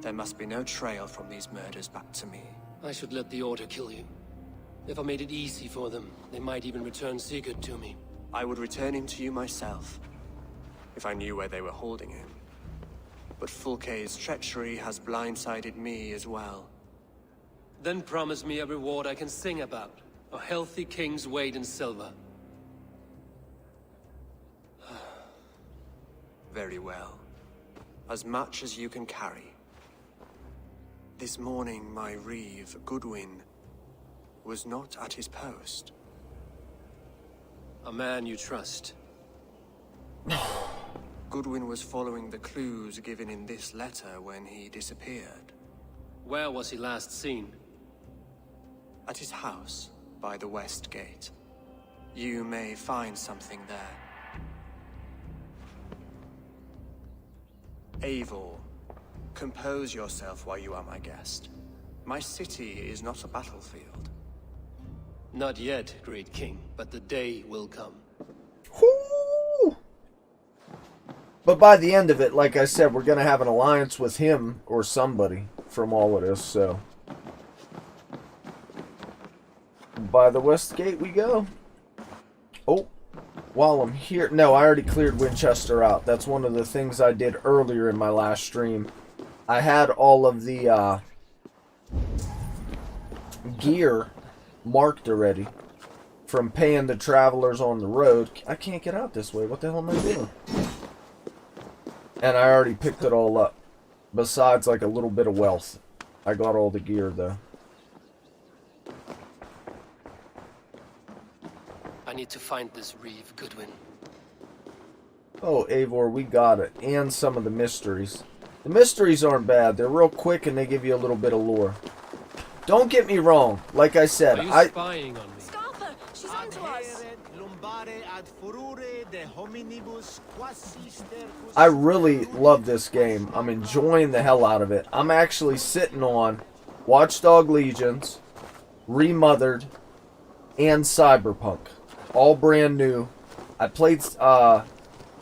There must be no trail from these murders back to me. I should let the Order kill you. If I made it easy for them, they might even return Sigurd to me. I would return him to you myself, if I knew where they were holding him. But Fulke's treachery has blindsided me as well. Then promise me a reward I can sing about. A healthy king's weight in silver. Very well. As much as you can carry. This morning, my Reeve, Goodwin, was not at his post. A man you trust. Goodwin was following the clues given in this letter when he disappeared. Where was he last seen? At his house, by the west gate. You may find something there. Eivor, compose yourself while you are my guest. My city is not a battlefield. Not yet, great king, but the day will come. Whoo! But by the end of it, like I said, we're going to have an alliance with him or somebody from all of this, so. By the west gate we go. Oh, while I'm here. No, I already cleared Winchester out. That's one of the things I did earlier in my last stream. I had all of the gear marked already from paying the travelers on the road. I can't get out this way. What the hell am I doing? And I already picked it all up. Besides, like, a little bit of wealth. I got all the gear, though. I need to find this Reeve, Goodwin. Oh, Eivor, we got it. And some of the mysteries. The mysteries aren't bad. They're real quick and they give you a little bit of lore. Don't get me wrong. Like I said, Are you spying on me? Scarpa, she's onto us. I really love this game. I'm enjoying the hell out of it. I'm actually sitting on Watchdog Legions, Remothered, and Cyberpunk. All brand new. I played, I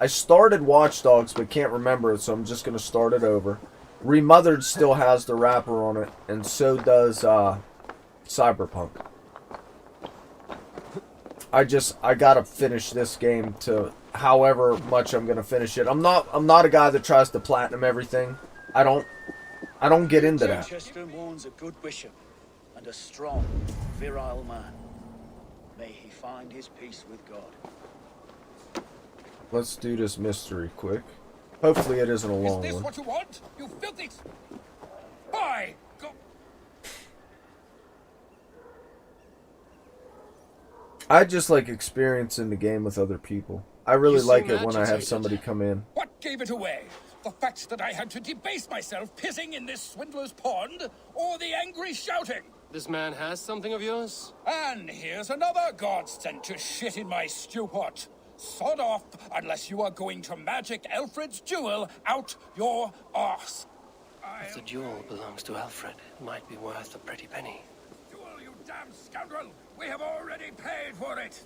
started Watch Dogs, but can't remember it, so I'm just going to start it over. Remothered still has the wrapper on it, and so does Cyberpunk. I gotta finish this game to however much I'm gonna finish it. I'm not a guy that tries to platinum everything. I don't get into that. Winchester mourns a good bishop and a strong, virile man. May he find his peace with God. Let's do this mystery quick. Hopefully it isn't a long one. Is this what you want? You filthy... By God! I just like experiencing the game with other people. I really like it when I have somebody come in. What gave it away? The fact that I had to debase myself pissing in this swindler's pond, or the angry shouting? This man has something of yours? And here's another god sent to shit in my stew pot. Sod off, unless you are going to magic Alfred's jewel out your arse. If the jewel belongs to Alfred, it might be worth a pretty penny. Jewel, you damn scoundrel! We have already paid for it!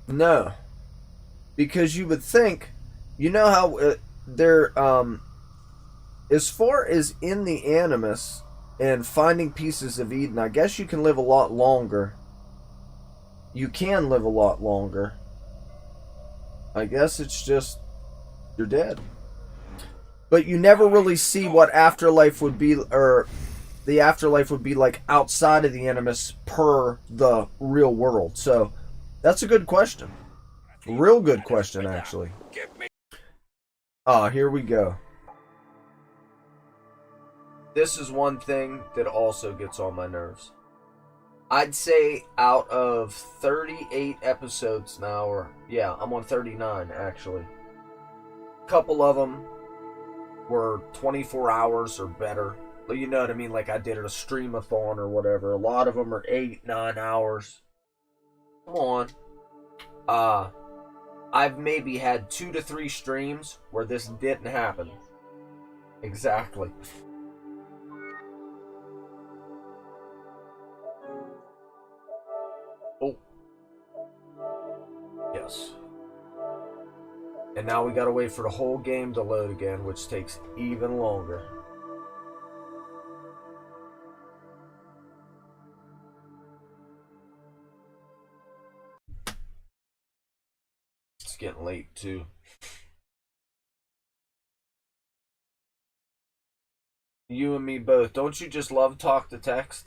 No. Because you would think, you know how they're, as far as in the Animus and finding pieces of Eden, I guess you can live a lot longer. You can live a lot longer. I guess it's just, you're dead. But you never really see what afterlife would be, or the afterlife would be like outside of the Animus per the real world. So, that's a good question. Real good question, actually. Ah, here we go. This is one thing that also gets on my nerves. I'd say out of 38 episodes now, or yeah, I'm on 39 actually. A couple of them were 24 hours or better. You know what I mean? Like I did a stream-a-thon or whatever. A lot of them are 8, 9 hours. Come on. I've maybe had 2 to 3 streams where this didn't happen. Exactly. Oh. Yes. And now we gotta wait for the whole game to load again, which takes even longer. It's getting late too. You and me both. Don't you just love talk to text?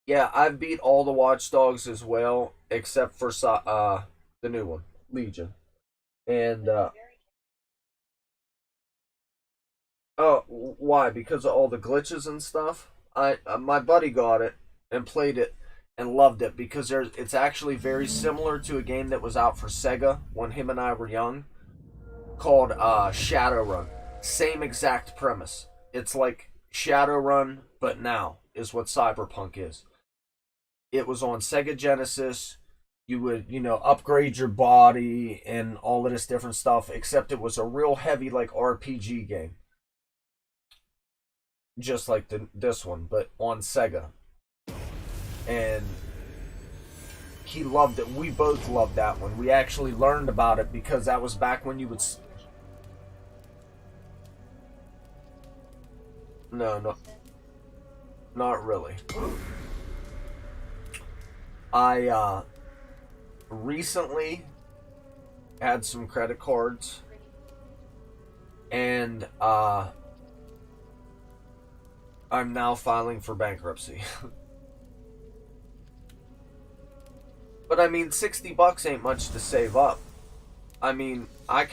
Yeah, I've beat all the Watch Dogs as well, except for the new one, Legion. And oh, why? Because of all the glitches and stuff. My buddy got it and played it and loved it because it's actually very similar to a game that was out for Sega when him and I were young, called Shadowrun. Same exact premise. It's like Shadowrun, but now is what Cyberpunk is. It was on Sega Genesis. You would, upgrade your body and all of this different stuff, except it was a real heavy, like, RPG game. Just like this one, but on Sega. And he loved it. We both loved that one. We actually learned about it because that was back when you would... No, not really. I recently had some credit cards, and I'm now filing for bankruptcy. But I mean, $60 ain't much to save up. I mean, I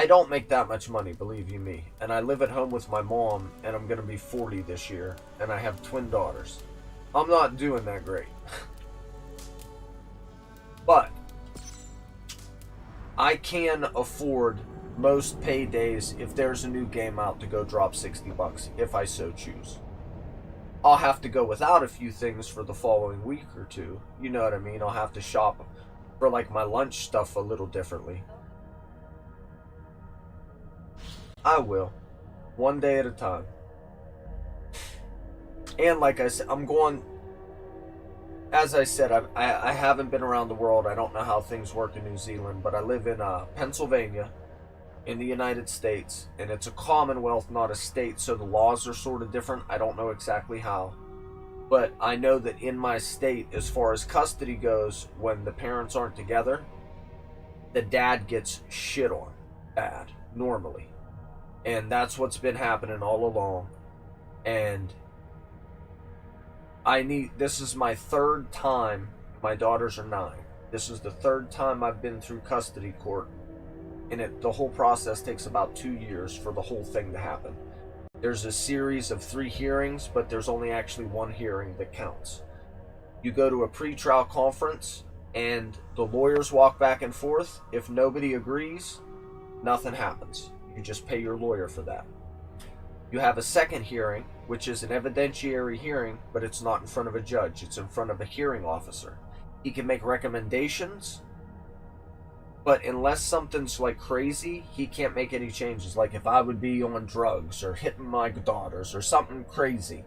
don't make that much money, believe you me. And I live at home with my mom, and I'm going to be 40 this year, and I have twin daughters. I'm not doing that great. But I can afford most paydays if there's a new game out to go drop $60 if I so choose. I'll have to go without a few things for the following week or two. You know what I mean? I'll have to shop for like my lunch stuff a little differently. I will. One day at a time. And like I said, I'm going... As I said, I haven't been around the world. I don't know how things work in New Zealand, but I live in Pennsylvania, in the United States, and it's a commonwealth, not a state, so the laws are sort of different. I don't know exactly how. But I know that in my state, as far as custody goes, when the parents aren't together, the dad gets shit on bad, normally. And that's what's been happening all along. And this is my third time. My daughters are 9. This is the third time I've been through custody court. And the whole process takes about 2 years for the whole thing to happen. There's a series of 3 hearings, but there's only actually 1 hearing that counts. You go to a pre-trial conference, and the lawyers walk back and forth. If nobody agrees, nothing happens. You just pay your lawyer for that. You have a second hearing, which is an evidentiary hearing, but it's not in front of a judge. It's in front of a hearing officer. He can make recommendations, but unless something's like crazy, he can't make any changes. Like if I would be on drugs or hitting my daughters or something crazy,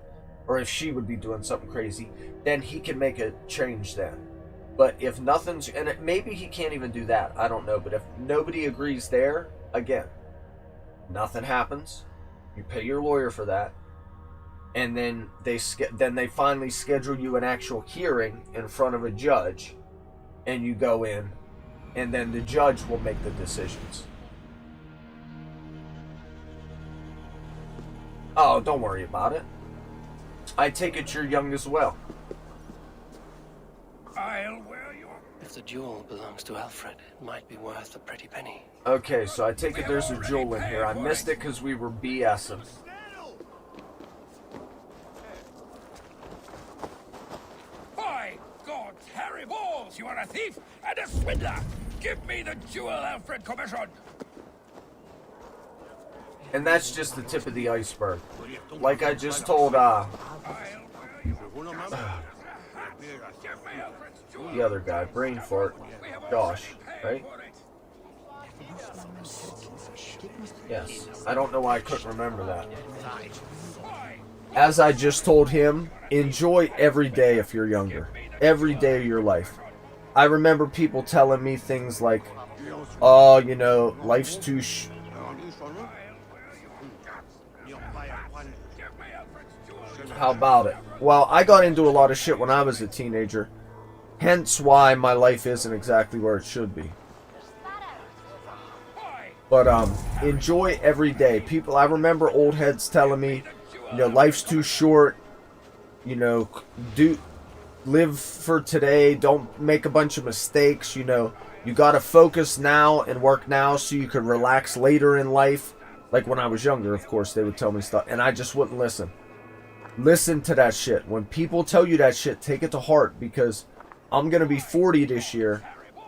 or if she would be doing something crazy, then he can make a change then. But if nothing's, and maybe he can't even do that, I don't know. But if nobody agrees there, again, nothing happens. You pay your lawyer for that, and then they finally schedule you an actual hearing in front of a judge, and you go in, and then the judge will make the decisions. Oh, don't worry about it. I take it you're young as well. I'll wear your... If the jewel belongs to Alfred, it might be worth a pretty penny. Okay, so I take it there's a jewel in here. I missed it because we were BSing. By God's hairy balls, you are a thief and a swindler! Give me the jewel Alfred commissioned! And that's just the tip of the iceberg. Like I just told the other guy, brain fart, Josh, right? Yes. I don't know why I couldn't remember that. As I just told him, enjoy every day if you're younger. Every day of your life. I remember people telling me things like, oh, you know, life's too How about it? Well, I got into a lot of shit when I was a teenager. Hence why my life isn't exactly where it should be. But enjoy every day. People, I remember old heads telling me, you know, life's too short. You know, live for today. Don't make a bunch of mistakes. You know, you got to focus now and work now so you can relax later in life. Like when I was younger, of course, they would tell me stuff, and I just wouldn't listen. Listen to that shit. When people tell you that shit, take it to heart, because I'm going to be 40 this year.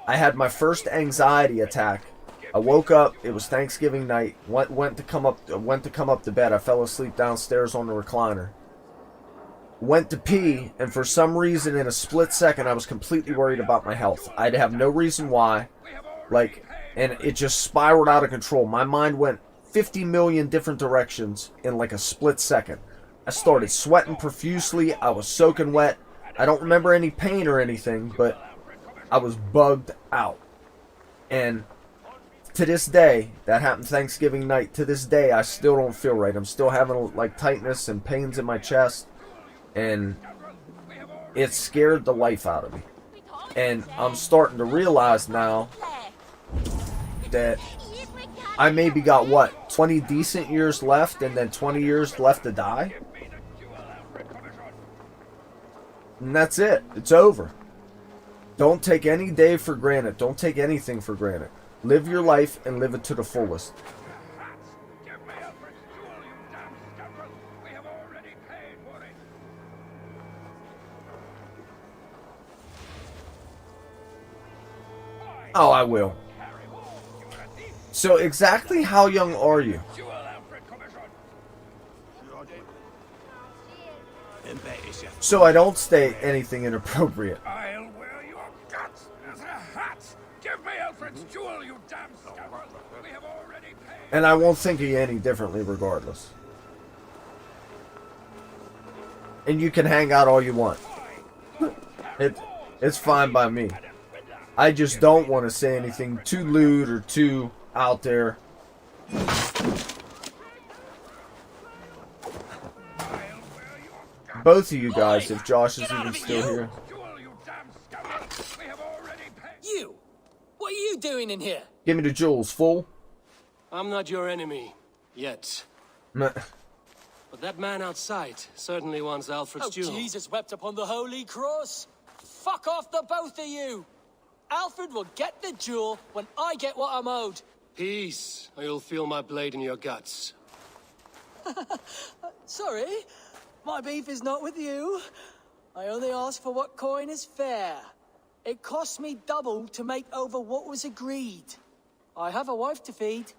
I had my first anxiety attack. I woke up, it was Thanksgiving night, went to come up to bed. I fell asleep downstairs on the recliner. Went to pee, and for some reason in a split second I was completely worried about my health. I'd have no reason why. Like, and it just spiraled out of control. My mind went 50 million different directions in like a split second. I started sweating profusely. I was soaking wet. I don't remember any pain or anything, but I was bugged out. And to this day, that happened Thanksgiving night. To this day, I still don't feel right. I'm still having like tightness and pains in my chest. And it scared the life out of me. And I'm starting to realize now that I maybe got, what, 20 decent years left and then 20 years left to die? And that's it. It's over. Don't take any day for granted. Don't take anything for granted. Live your life and live it to the fullest. Oh, I will. So exactly how young are you? So I don't state anything inappropriate. I'll wear your guts as a hat. Give me Alfred's jewel, you damn scoundrel. We have already paid. And I won't think of you any differently regardless. And you can hang out all you want. It's fine by me. I just don't want to say anything too lewd or too out there. Both of you guys, if Josh is even still here. You! What are you doing in here? Give me the jewels, fool. I'm not your enemy. Yet. But that man outside certainly wants Alfred's jewel. Jesus wept upon the holy cross. Fuck off, the both of you! Alfred will get the jewel when I get what I'm owed. Peace, or you'll feel my blade in your guts. Sorry, my beef is not with you. I only ask for what coin is fair. It cost me double to make over what was agreed. I have a wife to feed.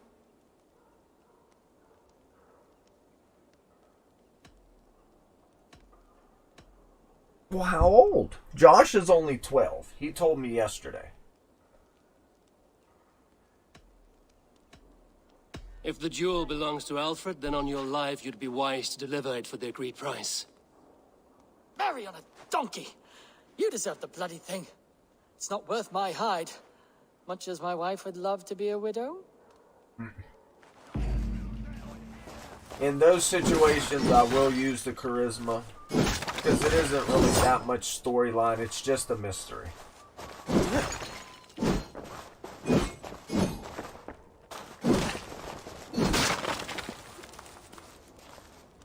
Well, how old? Josh is only 12. He told me yesterday. If the jewel belongs to Alfred, then on your life you'd be wise to deliver it for the agreed price. Marry on a donkey! You deserve the bloody thing. It's not worth my hide. Much as my wife would love to be a widow. In those situations, I will use the charisma. Because it isn't really that much storyline. It's just a mystery.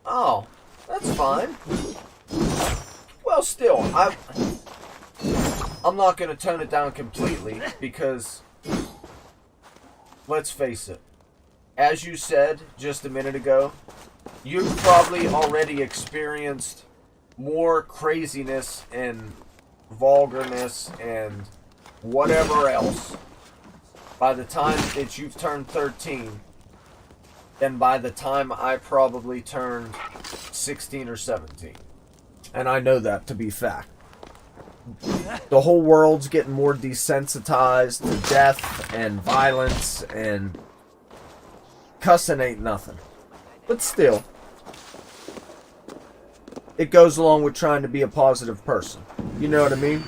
Oh, that's fine. Well, still, I'm not going to tone it down completely because, let's face it, as you said just a minute ago, you've probably already experienced more craziness and vulgarness and whatever else by the time that you've turned 13 than by the time I probably turned 16 or 17. And I know that to be fact. The whole world's getting more desensitized to death and violence, and cussing ain't nothing. But still, it goes along with trying to be a positive person. You know what I mean?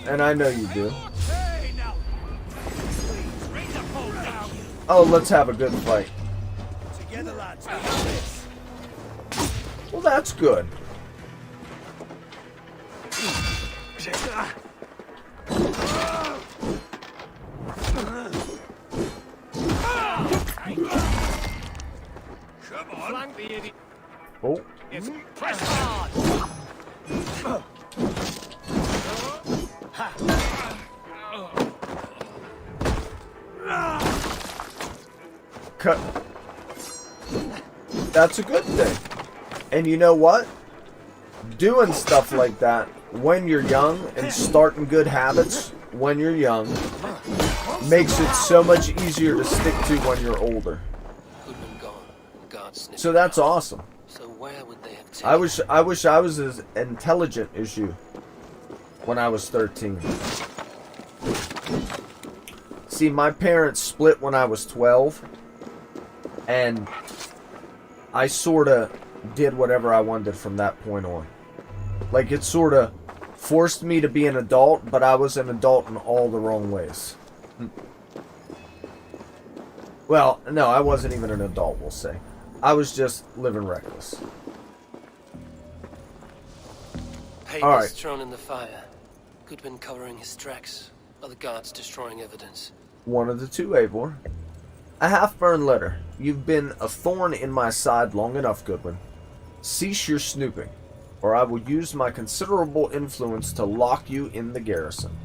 And I know you do. Oh, let's have a good fight. Well, that's good. Oh. Press hard. Cut. That's a good thing. And you know what? Doing stuff like that when you're young and starting good habits when you're young makes it so much easier to stick to when you're older. So that's awesome. So where would they have taken I wish I was as intelligent as you when I was 13. See, my parents split when I was 12, and I sort of did whatever I wanted from that point on. Like, it sort of forced me to be an adult, but I was an adult in all the wrong ways. Well, no, I wasn't even an adult, we'll say. I was just living reckless. Papers All right. thrown in the fire. Goodwin covering his tracks. Other guards destroying evidence. One of the two, Eivor. A half-burned letter. You've been a thorn in my side long enough, Goodwin. Cease your snooping, or I will use my considerable influence to lock you in the garrison.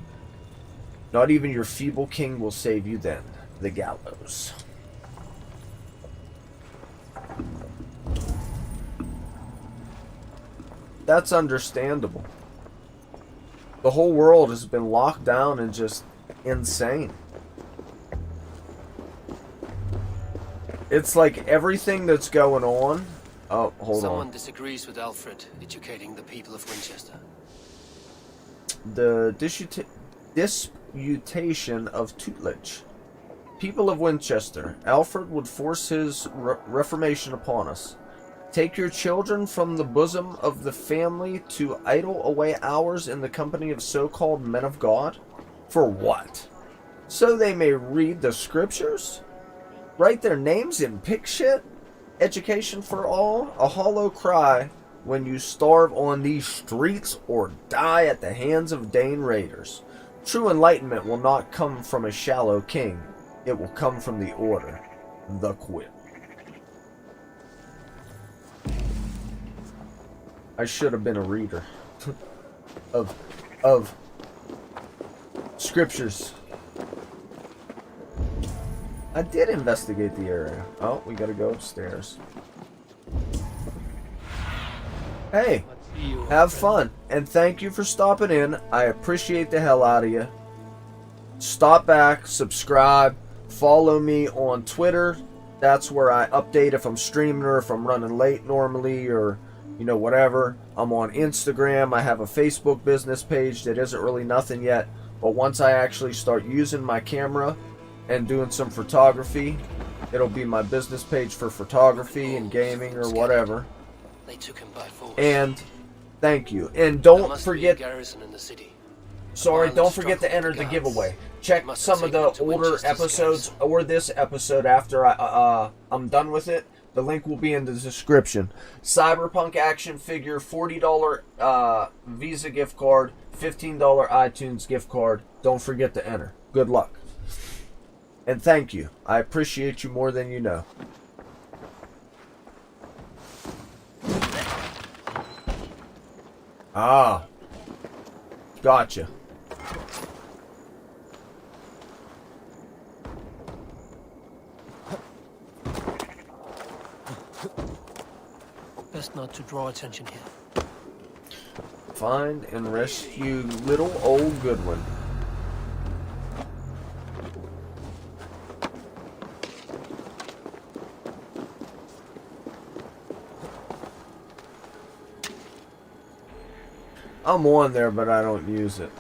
Not even your feeble king will save you then. The Gallows. That's understandable. The whole world has been locked down and just insane. It's like everything that's going on... Oh, hold Someone on. disagrees with Alfred educating the people of Winchester. The disputation of tutelage. People of Winchester, Alfred would force his reformation upon us. Take your children from the bosom of the family to idle away hours in the company of so-called men of God? For what? So they may read the scriptures? Write their names in pig shit? Education for all? A hollow cry when you starve on these streets or die at the hands of Dane raiders. True enlightenment will not come from a shallow king. It will come from the order, the quip. I should have been a reader of scriptures. I did investigate the area. Oh, we gotta go upstairs. Hey, have fun, and thank you for stopping in. I appreciate the hell out of you. Stop back, subscribe, follow me on Twitter. That's where I update if I'm streaming or if I'm running late normally, or you know, whatever. I'm on Instagram. I have a Facebook business page that isn't really nothing yet, but once I actually start using my camera and doing some photography, it'll be my business page for photography and gaming or whatever. They took him by force. And thank you. And don't forget, garrison in the city. sorry, don't forget to enter the giveaway. Check some of the older episodes or this episode after I'm done with it. The link will be in the description. Cyberpunk action figure, $40 Visa gift card, $15 iTunes gift card. Don't forget to enter. Good luck. And thank you. I appreciate you more than you know. Ah. Gotcha. Best not to draw attention here. Find and rescue little old Goodwin. I'm on there, but I don't use it.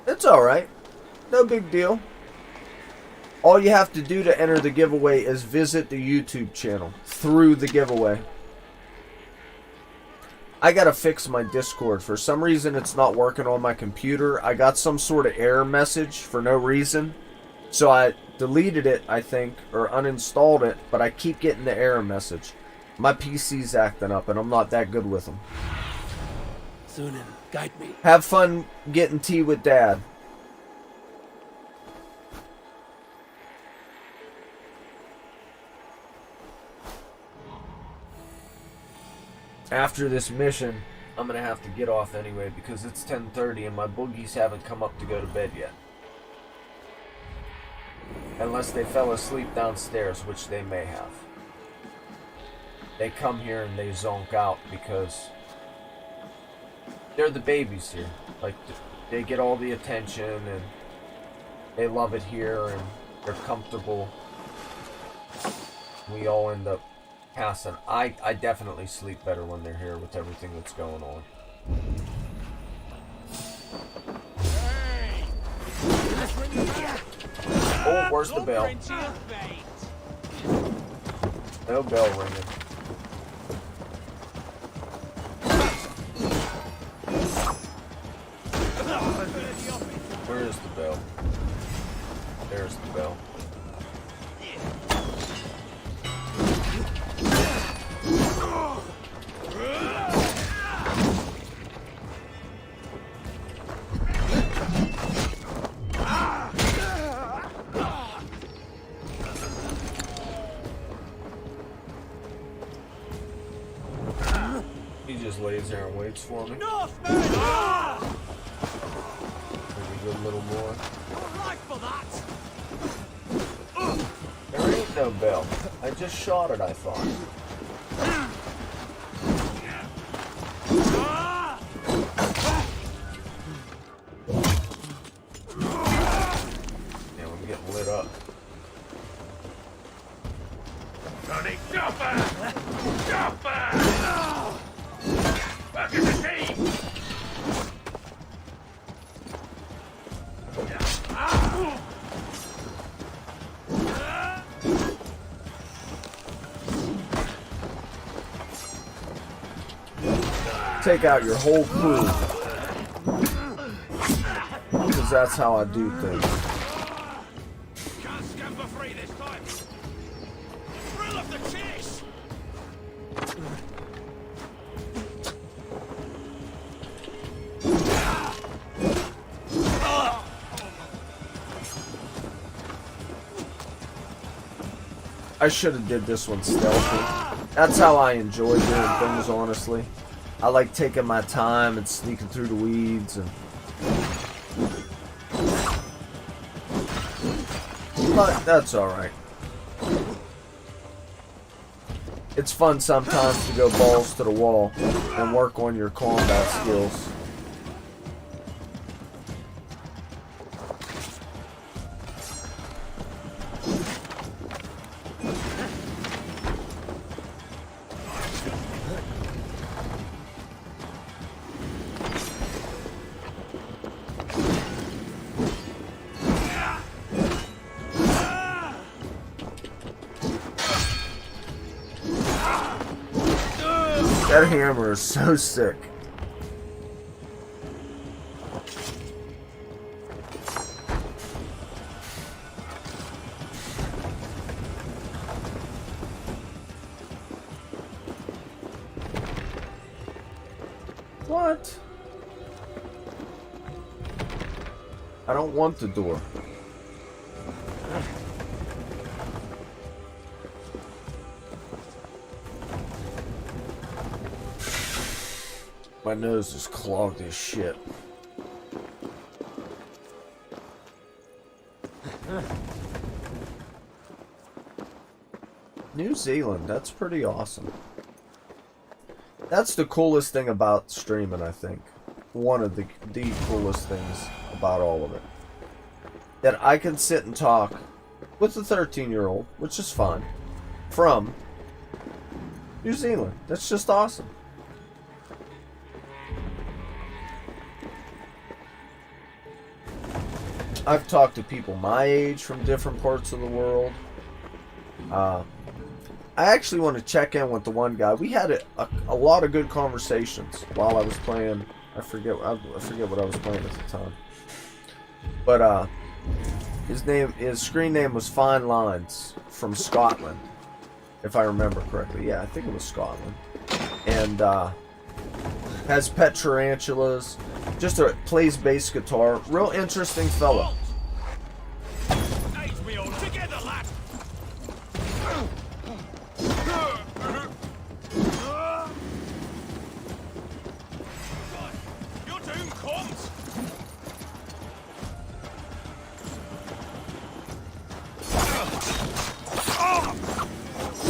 It's alright. No big deal. All you have to do to enter the giveaway is visit the YouTube channel through the giveaway. I gotta fix my Discord. For some reason it's not working on my computer. I got some sort of error message for no reason. So I deleted it, I think, or uninstalled it, but I keep getting the error message. My PC's acting up and I'm not that good with them. Zunin, guide me. Have fun getting tea with Dad. After this mission, I'm gonna have to get off anyway because it's 10:30 and my boogies haven't come up to go to bed yet. Unless they fell asleep downstairs, which they may have. They come here and they zonk out because they're the babies here. Like, they get all the attention and they love it here and they're comfortable. We all end up passing. I definitely sleep better when they're here with everything that's going on. Oh, where's the bell? No bell ringing. Where is the bell? There's the bell. He just lays there and waits for me. Maybe a good little more. There ain't no bell. I just shot it, I thought. Yeah, we're getting lit up. Tony, chopper! Chopper! Back in the team! Take out your whole crew. Because that's how I do things. Can't stand for free this time! Thrill of the chase! I should have did this one stealthy. That's how I enjoy doing things, honestly. I like taking my time and sneaking through the weeds and... But that's alright. It's fun sometimes to go balls to the wall and work on your combat skills. That hammer is so sick. What? I don't want the door. My nose is clogged as shit. New Zealand, that's pretty awesome. That's the coolest thing about streaming, I think. One of the coolest things about all of it. That I can sit and talk with a 13-year-old, which is fine, from New Zealand. That's just awesome. I've talked to people my age from different parts of the world. I actually want to check in with the one guy. We had a lot of good conversations while I was playing. I forget what I was playing at the time. But his screen name was Fine Lines from Scotland, if I remember correctly. Yeah, I think it was Scotland. And Has pet tarantulas. Just plays bass guitar. Real interesting fella. Aid me all together, lad. Your doom comes.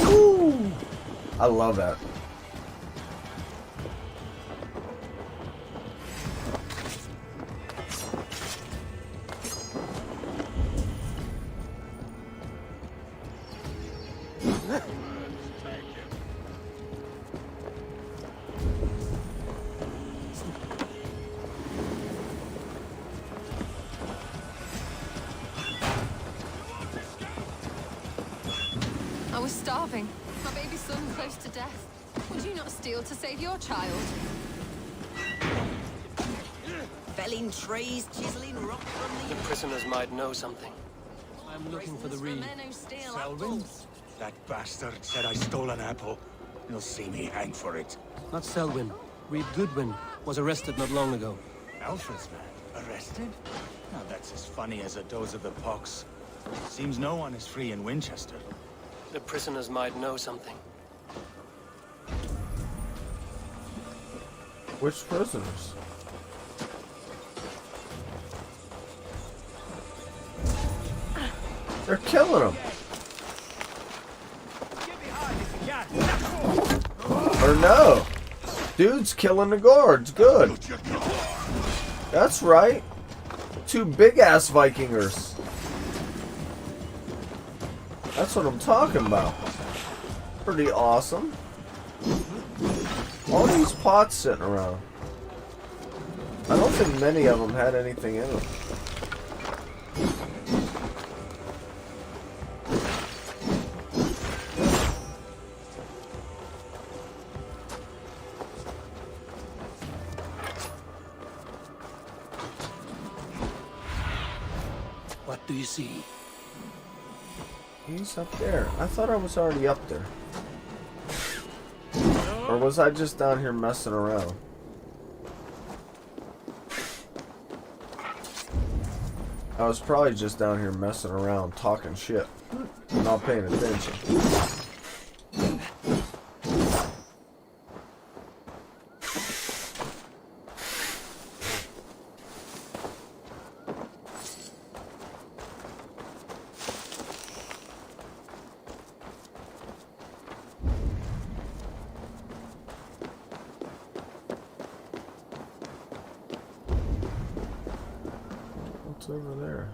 Woo. I love that. I was starving. My baby son close to death. Would you not steal to save your child? Felling trees, chiseling rock from The prisoners might know something. I'm looking for the Reeve. Selwyn? That bastard said I stole an apple. You'll see me hang for it. Not Selwyn. Reeve Goodwin was arrested not long ago. Alfred's man? Arrested? Now that's as funny as a dose of the pox. Seems no one is free in Winchester. The prisoners might know something. Which prisoners? They're killing them. Or no. Dude's killing the guards. Good. That's right. Two big-ass Vikingers. That's what I'm talking about. Pretty awesome. All these pots sitting around. I don't think many of them had anything in them. What do you see? He's up there. I thought I was already up there. Or was I just down here messing around? I was probably just down here messing around, talking shit. Not paying attention. Over there.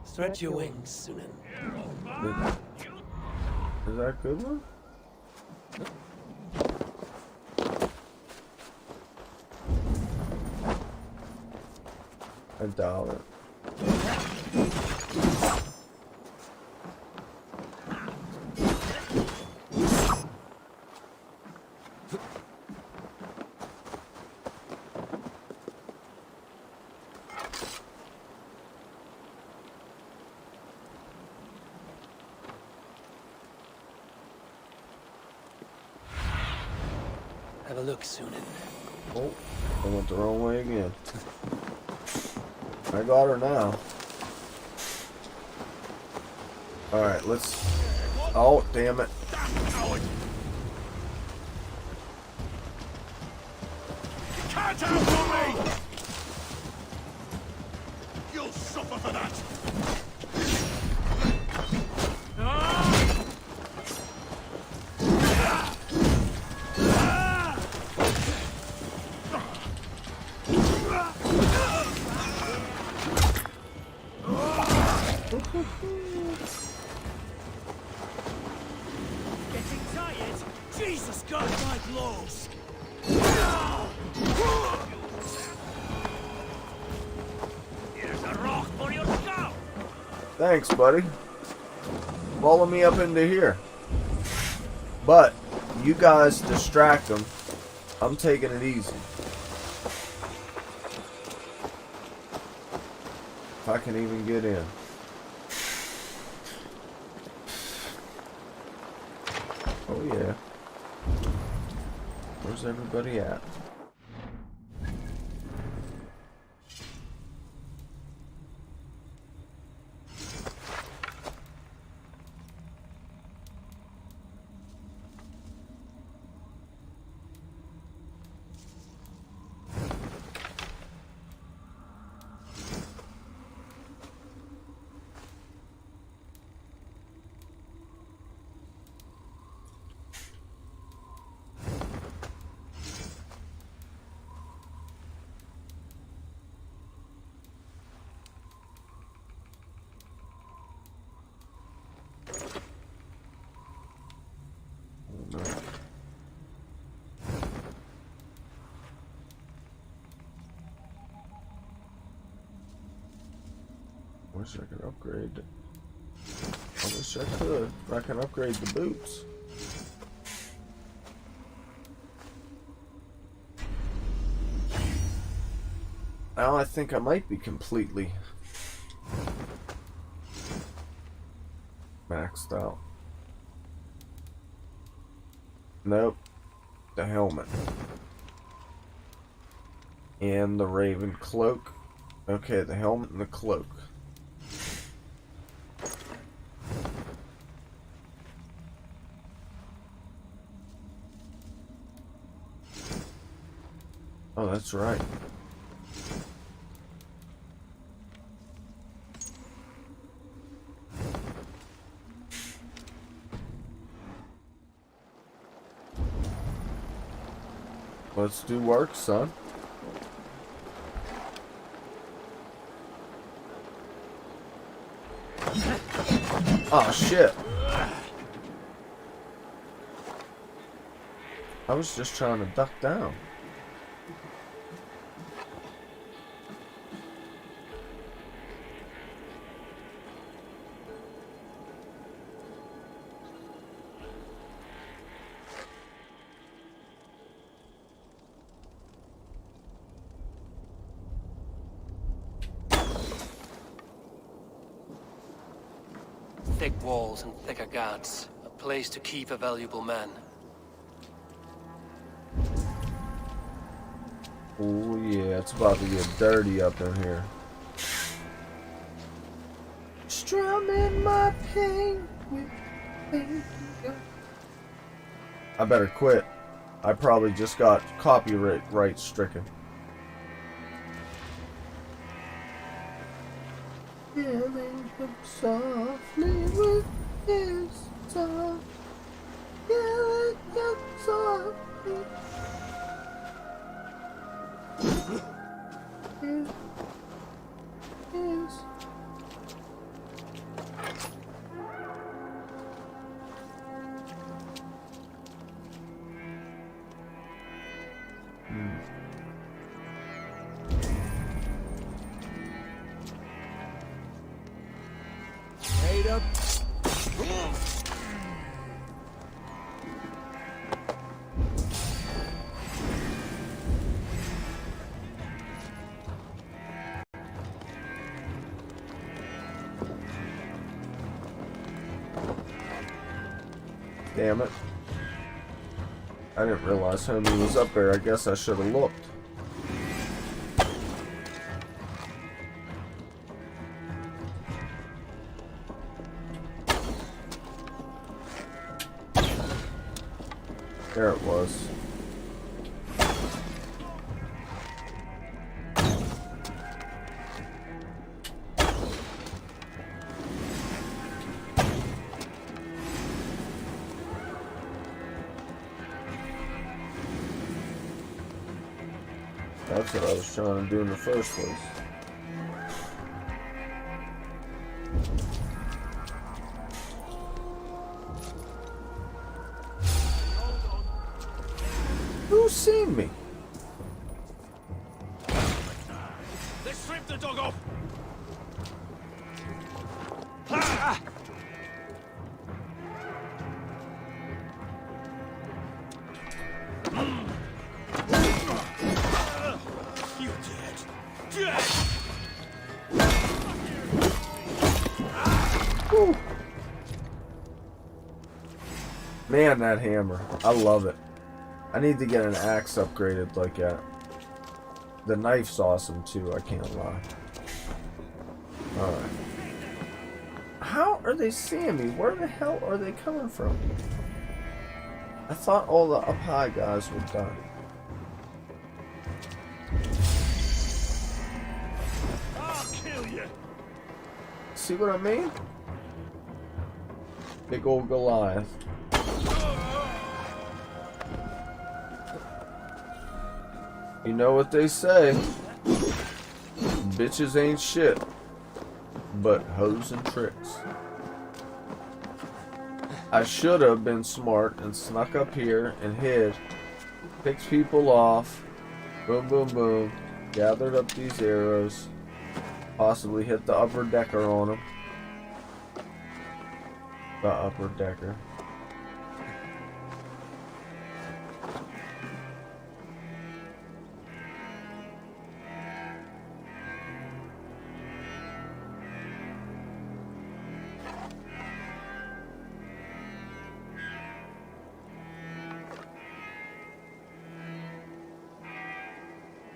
Stretch your wings, Sunan. Is that a good one? I doubt it. Have a look, Sunan. Oh, I went the wrong way again. I got her now. Alright, let's... Oh, damn it. Can't outdo me! You'll suffer for that! Getting tired? Jesus, God, my blows! Here's a rock for your skull! Thanks, buddy. Follow me up into here. But, you guys distract them. I'm taking it easy. If I can even get in. Oh yeah. Where's everybody at? Wish I could upgrade. I wish I could. I can upgrade the boots. Now I think I might be completely maxed out. Nope. The helmet. And the raven cloak. Okay, the helmet and the cloak. Oh, that's right. Let's do work, son. Oh, shit. I was just trying to duck down. Thick walls and thicker guards. A place to keep a valuable man. Oh yeah, it's about to get dirty up in here. Strumming my pain with pain. I better quit. I probably just got copyright stricken. Killing him softly with his song. Killing him softly. Yes. Made up. Damn it. I didn't realize homie was up there. I guess I should have looked. There it was. That's what I was trying to do in the first place. Who's seen me? Let's strip the dog off! You're dead. Dead! Woo. Man, that hammer. I love it. I need to get an axe upgraded like that. The knife's awesome too, I can't lie. Alright. How are they seeing me? Where the hell are they coming from? I thought all the up high guys were done. I'll kill you. See what I mean? Big old Goliath. You know what they say. Bitches ain't shit but hoes and tricks. I should have been smart and snuck up here and hid. Picked people off. Boom, boom, boom. Gathered up these arrows. Possibly hit the upper decker on them. The upper decker.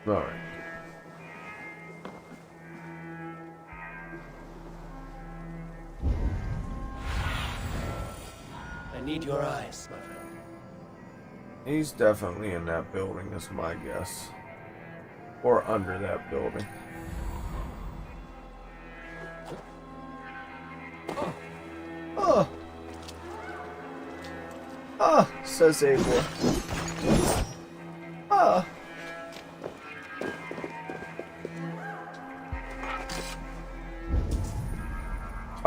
Alright. I need your eyes, my friend. He's definitely in that building, is my guess. Or under that building. Oh! Ah, says Abel. Ah.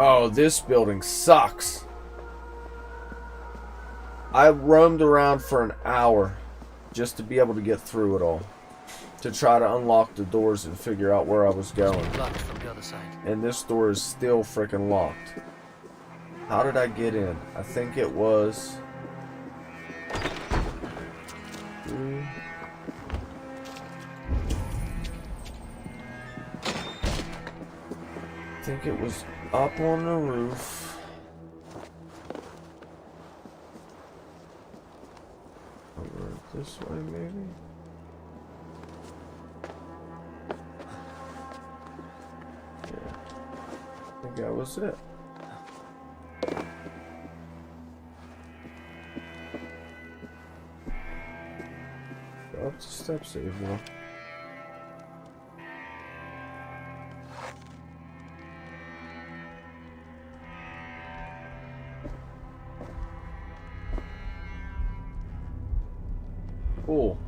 Oh, this building sucks. I roamed around for an hour just to be able to get through it all. To try to unlock the doors and figure out where I was going. Locked from the other side. And this door is still freaking locked. How did I get in? I think it was... I think it was up on the roof. Over this way, maybe? Yeah. I think that was it. Go up the steps, Abel. Cool.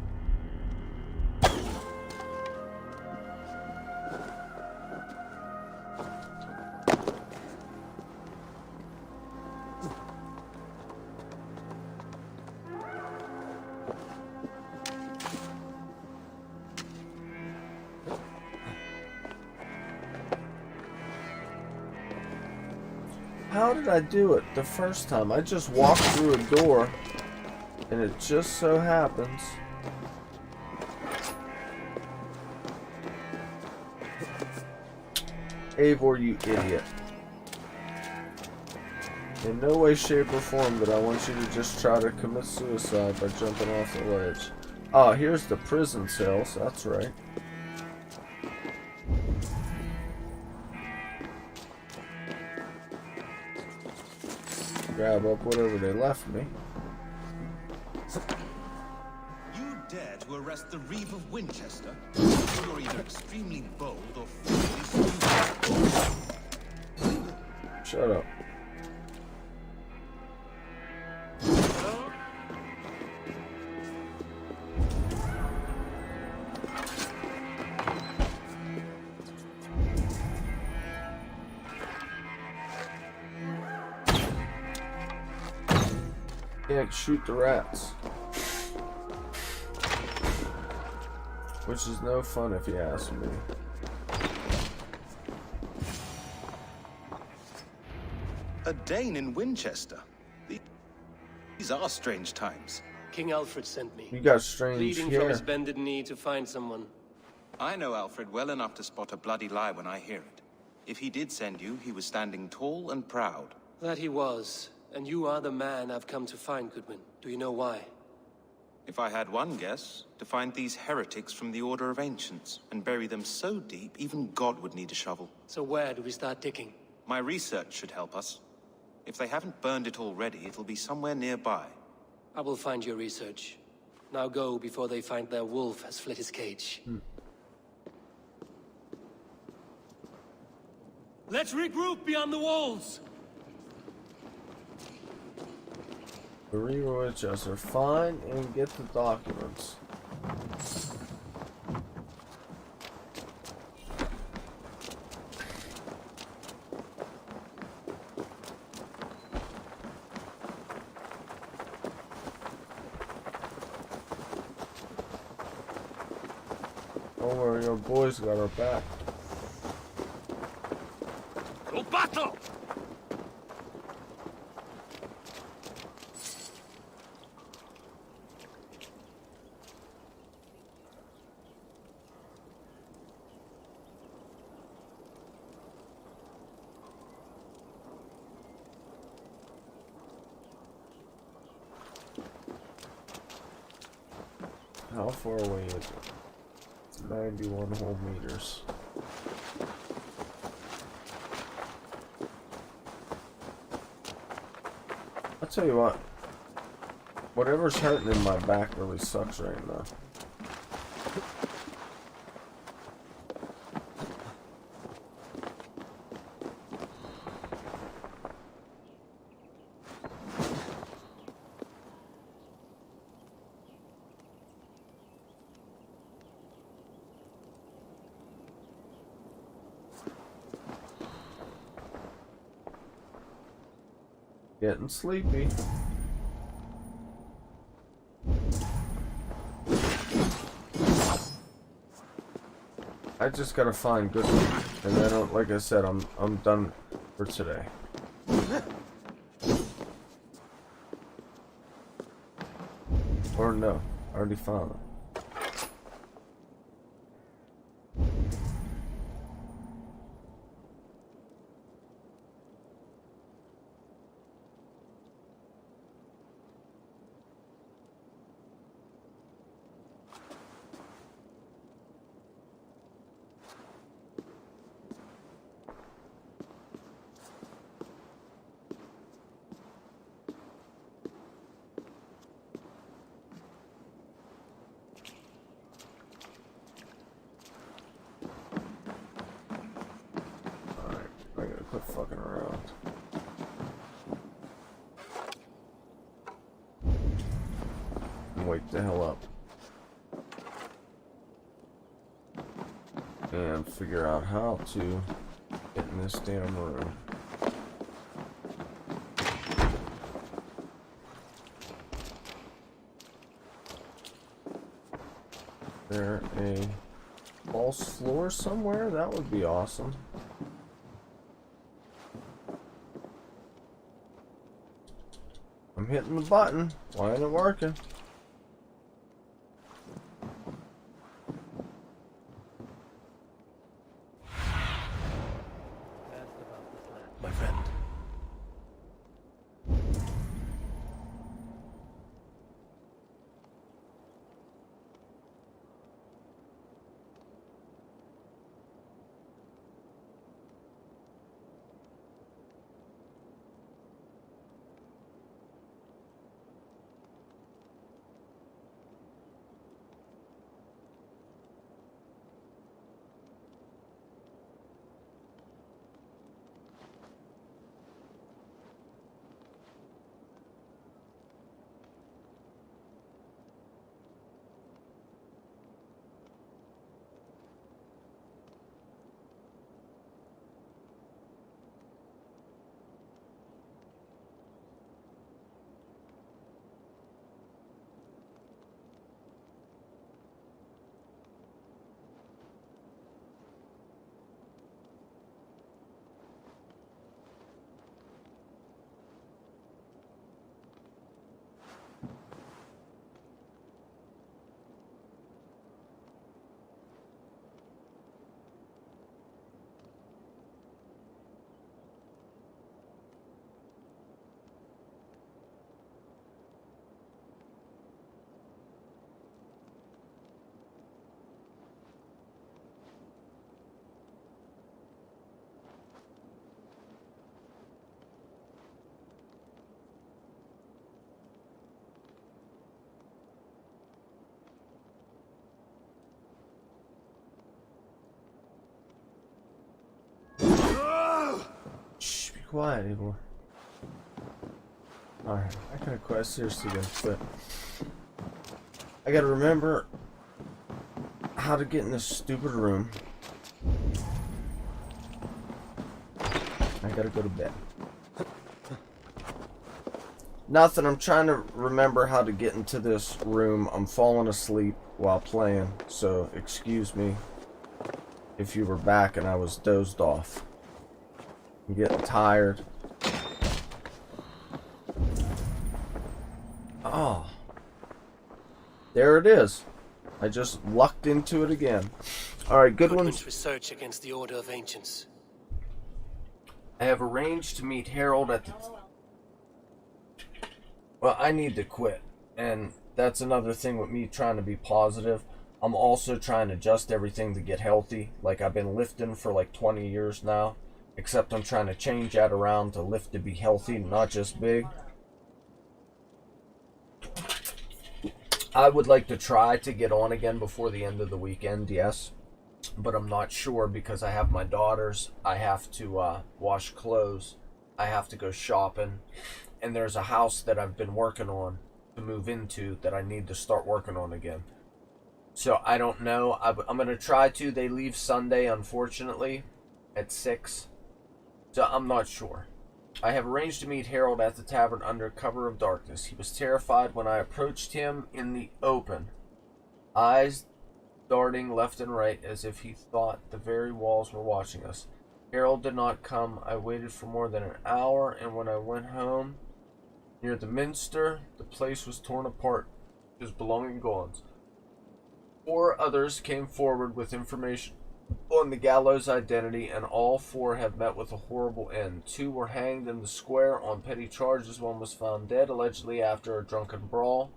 How did I do it the first time? I just walked through a door. And it just so happens Eivor, you idiot. In no way, shape, or form that I want you to just try to commit suicide by jumping off the ledge. Ah, here's the prison cells, that's right. Grab up whatever they left me. You dare to arrest the Reeve of Wincestr? You're either extremely bold or foolishly stupid. Shut up. Can't shoot the rats. Which is no fun if you ask me. A Dane in Winchester? These are strange times. King Alfred sent me. You got strange bleeding hair. from his bended knee to find someone. I know Alfred well enough to spot a bloody lie when I hear it. If he did send you, he was standing tall and proud. That he was. And you are the man I've come to find, Goodwin. Do you know why? If I had one guess, to find these heretics from the Order of Ancients and bury them so deep, even God would need a shovel. So where do we start digging? My research should help us. If they haven't burned it already, it'll be somewhere nearby. I will find your research. Now go before they find their wolf has fled his cage. Let's regroup beyond the walls! The Reeve of Wincestr, find and get the documents. Don't worry, your boys got our back. To battle! How far away is it? 91 whole meters. I'll tell you what. Whatever's hurting in my back really sucks right now. Getting sleepy. I just gotta find good food, and then, like I said, I'm done for today. Or no, I already found them. Quit fucking around. And wake the hell up. And figure out how to get in this damn room. Is there a false floor somewhere? That would be awesome. I'm hitting the button. Why ain't it working? My friend. quiet, Eivor. Alright, I gotta quit. I seriously gotta quit. I gotta remember how to get in this stupid room. I gotta go to bed. Nothing, I'm trying to remember how to get into this room. I'm falling asleep while playing, so excuse me if you were back and I was dozed off. I'm getting tired. Oh. There it is. I just lucked into it again. Alright, good one. Research against the Order of Ancients. I have arranged to meet Harold at the... Well, I need to quit. And that's another thing with me trying to be positive. I'm also trying to adjust everything to get healthy. Like, I've been lifting for like 20 years now. Except I'm trying to change that around to lift to be healthy, not just big. I would like to try to get on again before the end of the weekend, yes. But I'm not sure because I have my daughters. I have to wash clothes. I have to go shopping. And there's a house that I've been working on to move into that I need to start working on again. So I don't know. I'm going to try to. They leave Sunday, unfortunately, at 6. So I'm not sure. I have arranged to meet Harold at the tavern under cover of darkness. He was terrified when I approached him in the open, eyes darting left and right as if he thought the very walls were watching us. Harold did not come. I waited for more than an hour, and when I went home near the minster, the place was torn apart, his belongings gone. 4 others came forward with information on the Gallows' identity, and all 4 have met with a horrible end. 2 were hanged in the square on petty charges. 1 was found dead, allegedly after a drunken brawl.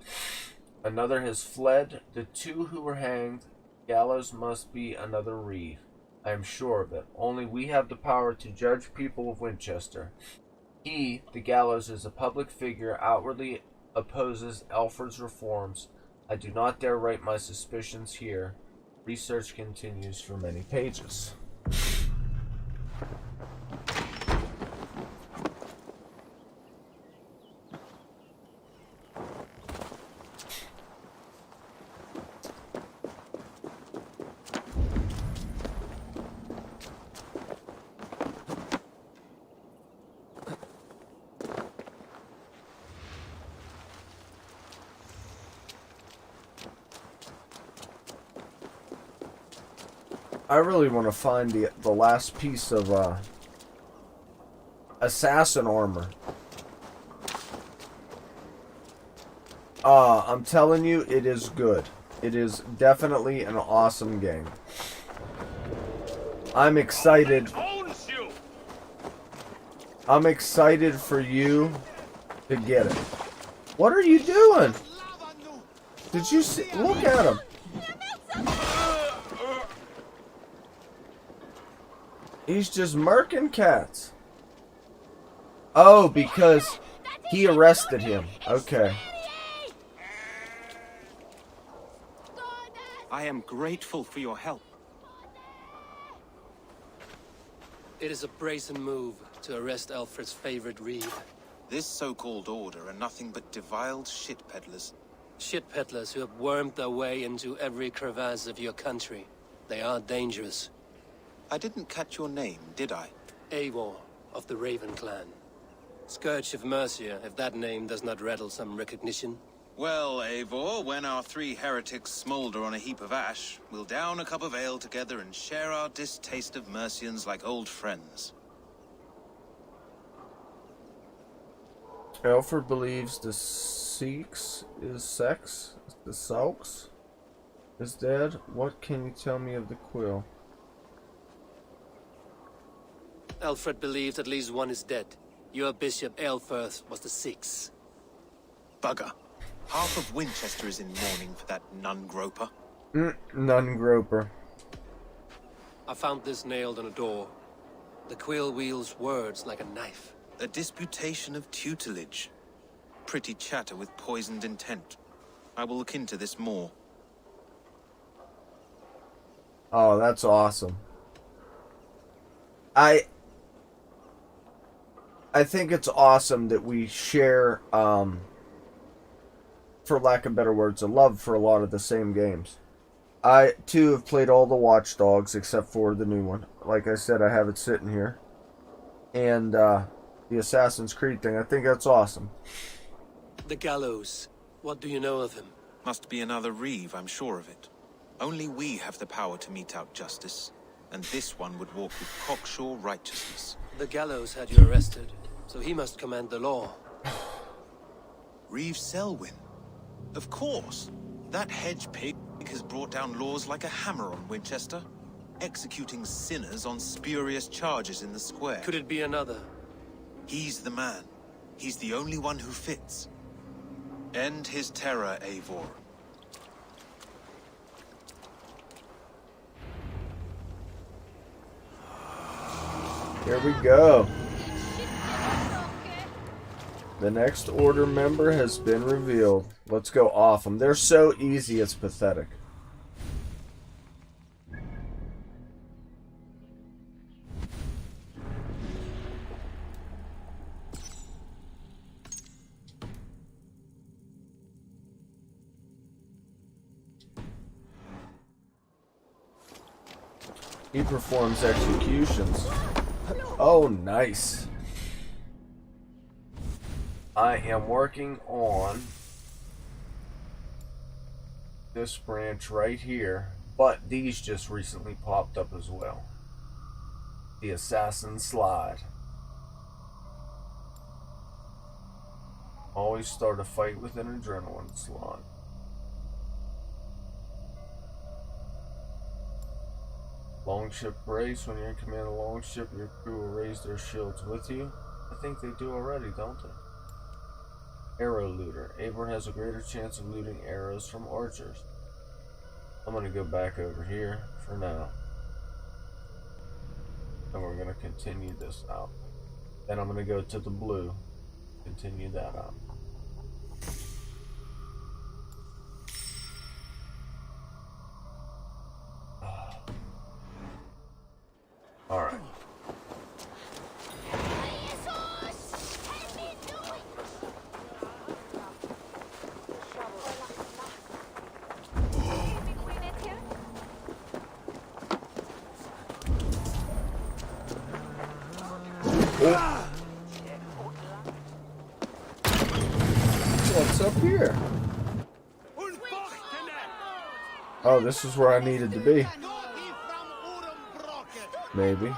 Another has fled. The 2 who were hanged, Gallows must be another Reeve. I am sure of it. Only we have the power to judge people of Winchester. He, the Gallows, is a public figure, outwardly opposes Alfred's reforms. I do not dare write my suspicions here. Research continues for many pages. I really want to find the last piece of assassin armor. I'm telling you, it is good. It is definitely an awesome game. I'm excited. I'm excited for you to get it. What are you doing? Did you see? Look at him. He's just murking cats. Oh, because he arrested him. Okay. I am grateful for your help. It is a brazen move to arrest Alfred's favorite Reeve. This so-called order are nothing but deviled shit peddlers. Shit peddlers who have wormed their way into every crevasse of your country. They are dangerous. I didn't catch your name, did I? Eivor of the Raven clan. Scourge of Mercia, if that name does not rattle some recognition. Well, Eivor, when our 3 heretics smolder on a heap of ash, we'll down a cup of ale together and share our distaste of Mercians like old friends. Alfred believes the Seeks is sex. The Sulks is dead. What can you tell me of the quill? Alfred believes at least one is dead. Your Bishop Aelfirth was the 6th. Bugger. Half of Winchester is in mourning for that nun-groper. Nun-groper. I found this nailed on a door. The quill wields words like a knife. A disputation of tutelage. Pretty chatter with poisoned intent. I will look into this more. Oh, that's awesome. I think it's awesome that we share, for lack of better words, a love for a lot of the same games. I, too, have played all the Watch Dogs except for the new one. Like I said, I have it sitting here. And, the Assassin's Creed thing, I think that's awesome. The Gallows. What do you know of him? Must be another Reeve, I'm sure of it. Only we have the power to mete out justice, and this one would walk with cocksure righteousness. The Gallows had you arrested, so he must command the law. Reeve Selwyn. Of course. That hedge pig has brought down laws like a hammer on Winchester, executing sinners on spurious charges in the square. Could it be another? He's the man. He's the only one who fits. End his terror, Eivor. Here we go. The next order member has been revealed. Let's go off them. They're so easy, it's pathetic. He performs executions. Oh, nice. I am working on this branch right here, but these just recently popped up as well. The Assassin Slide. Always start a fight with an adrenaline slot. Longship race. When you're in command of a longship, your crew will raise their shields with you. I think they do already, don't they? Arrow looter. Eivor has a greater chance of looting arrows from archers. I'm going to go back over here for now. And we're going to continue this out. Then I'm going to go to the blue. Continue that out. Alright. What's up here? Oh, this is where I needed to be. Maybe.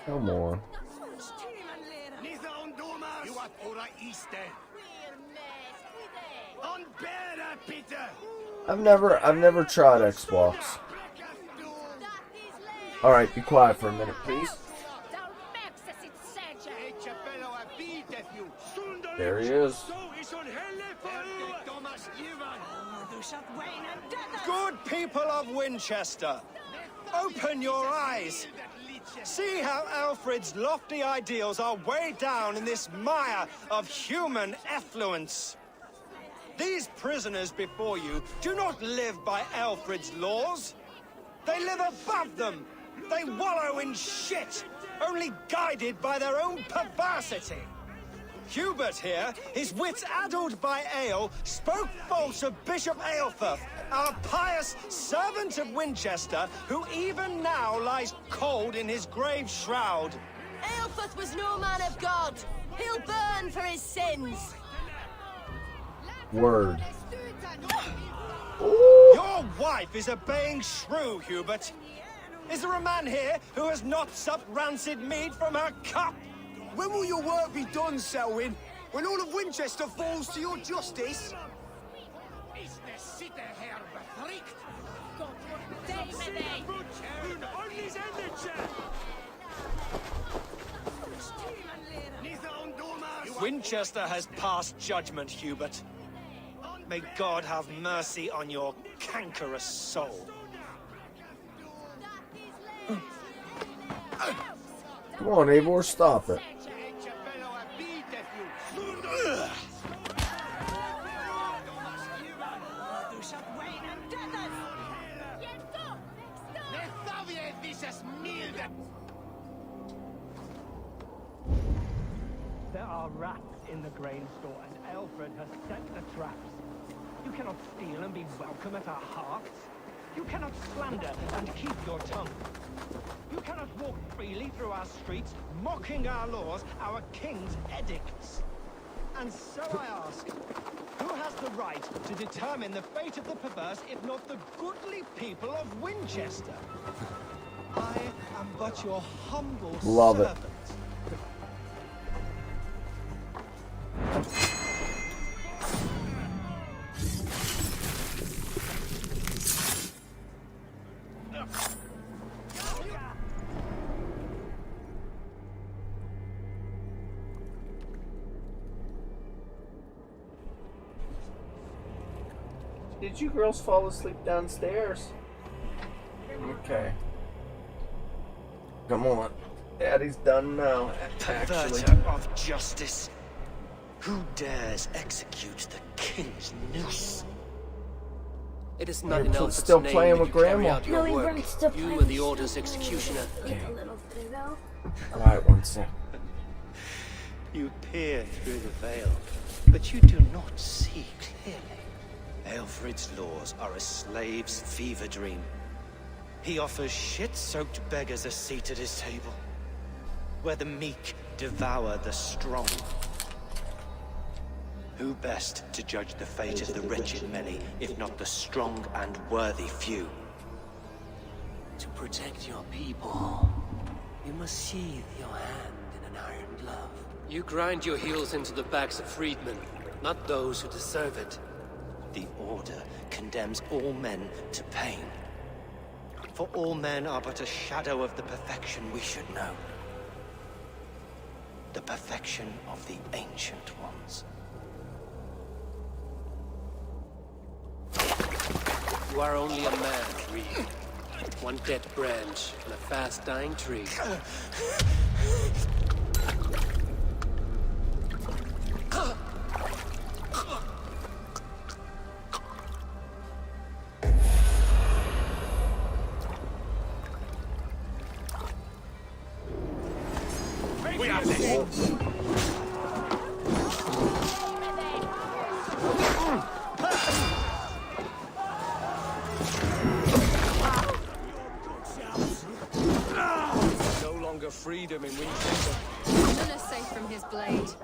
Come on. I've never tried Xbox. Alright, be quiet for a minute, please. There he is. Good people of Winchester, open your eyes. See how Alfred's lofty ideals are weighed down in this mire of human effluence. These prisoners before you do not live by Alfred's laws. They live above them. They wallow in shit, only guided by their own perversity. Hubert here, his wits addled by ale, spoke false of Bishop Aelfirth, our pious servant of Winchester, who even now lies cold in his grave shroud. Aelfirth was no man of God. He'll burn for his sins. Word. Your wife is a baying shrew, Hubert. Is there a man here who has not supped rancid mead from her cup? When will your work be done, Selwyn? When all of Winchester falls to your justice? Winchester has passed judgment, Hubert. May God have mercy on your cankerous soul. Come on, Eivor, stop it. There are rats in the grain store, and Alfred has set the traps. You cannot steal and be welcome at our hearths. You cannot slander and keep your tongue. You cannot walk freely through our streets, mocking our laws, our king's edicts. And so I ask, who has the right to determine the fate of the perverse, if not the goodly people of Winchester? I am but your humble Love servant. it. Did you girls fall asleep downstairs? Okay. Come on. Daddy's done now, actually. Perverter of justice. Who dares execute the king's noose? It is not You're in Alfred's still name playing that with you carry Grandma. out your No, work. Ingram's still You playing are the with Order's executioner. Okay. A little through. Alright, one sec. You peer through the veil, but you do not see clearly. Alfred's laws are a slave's fever dream. He offers shit-soaked beggars a seat at his table, where the meek devour the strong. Who best to judge the fate of the wretched many, if not the strong and worthy few? To protect your people, you must sheathe your hand in an iron glove. You grind your heels into the backs of freedmen, not those who deserve it. The Order condemns all men to pain. For all men are but a shadow of the perfection we should know. The perfection of the Ancient Ones. You are only a man, Reeve. One dead branch on a fast-dying tree. We have this. No longer freedom in Winchester. None are safe from his blade.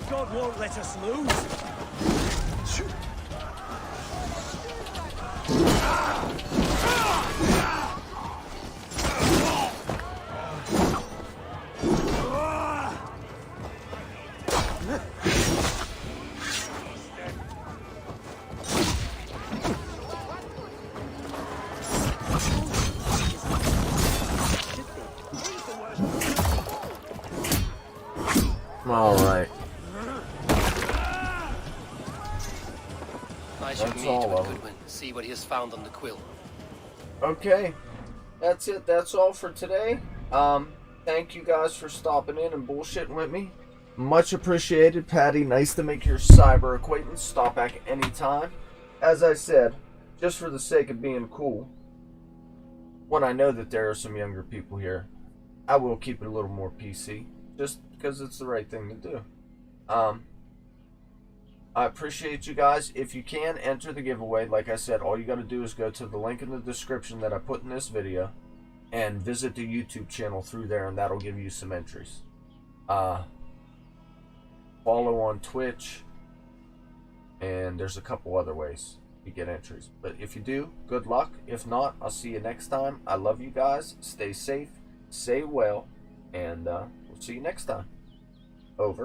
God won't let us lose. Alright. I should That's meet all with of 'em. Goodwin, see what he has found on the quill. Okay. That's it. That's all for today. Thank you guys for stopping in and bullshitting with me. Much appreciated, Patty. Nice to make your cyber acquaintance. Stop back anytime. As I said, just for the sake of being cool, when I know that there are some younger people here, I will keep it a little more PC, just because it's the right thing to do. I appreciate you guys. If you can, enter the giveaway. Like I said, all you got to do is go to the link in the description that I put in this video and visit the YouTube channel through there, and that'll give you some entries. Follow on Twitch, and there's a couple other ways you get entries. But if you do, good luck. If not, I'll see you next time. I love you guys. Stay safe, stay well, and we'll see you next time. Over.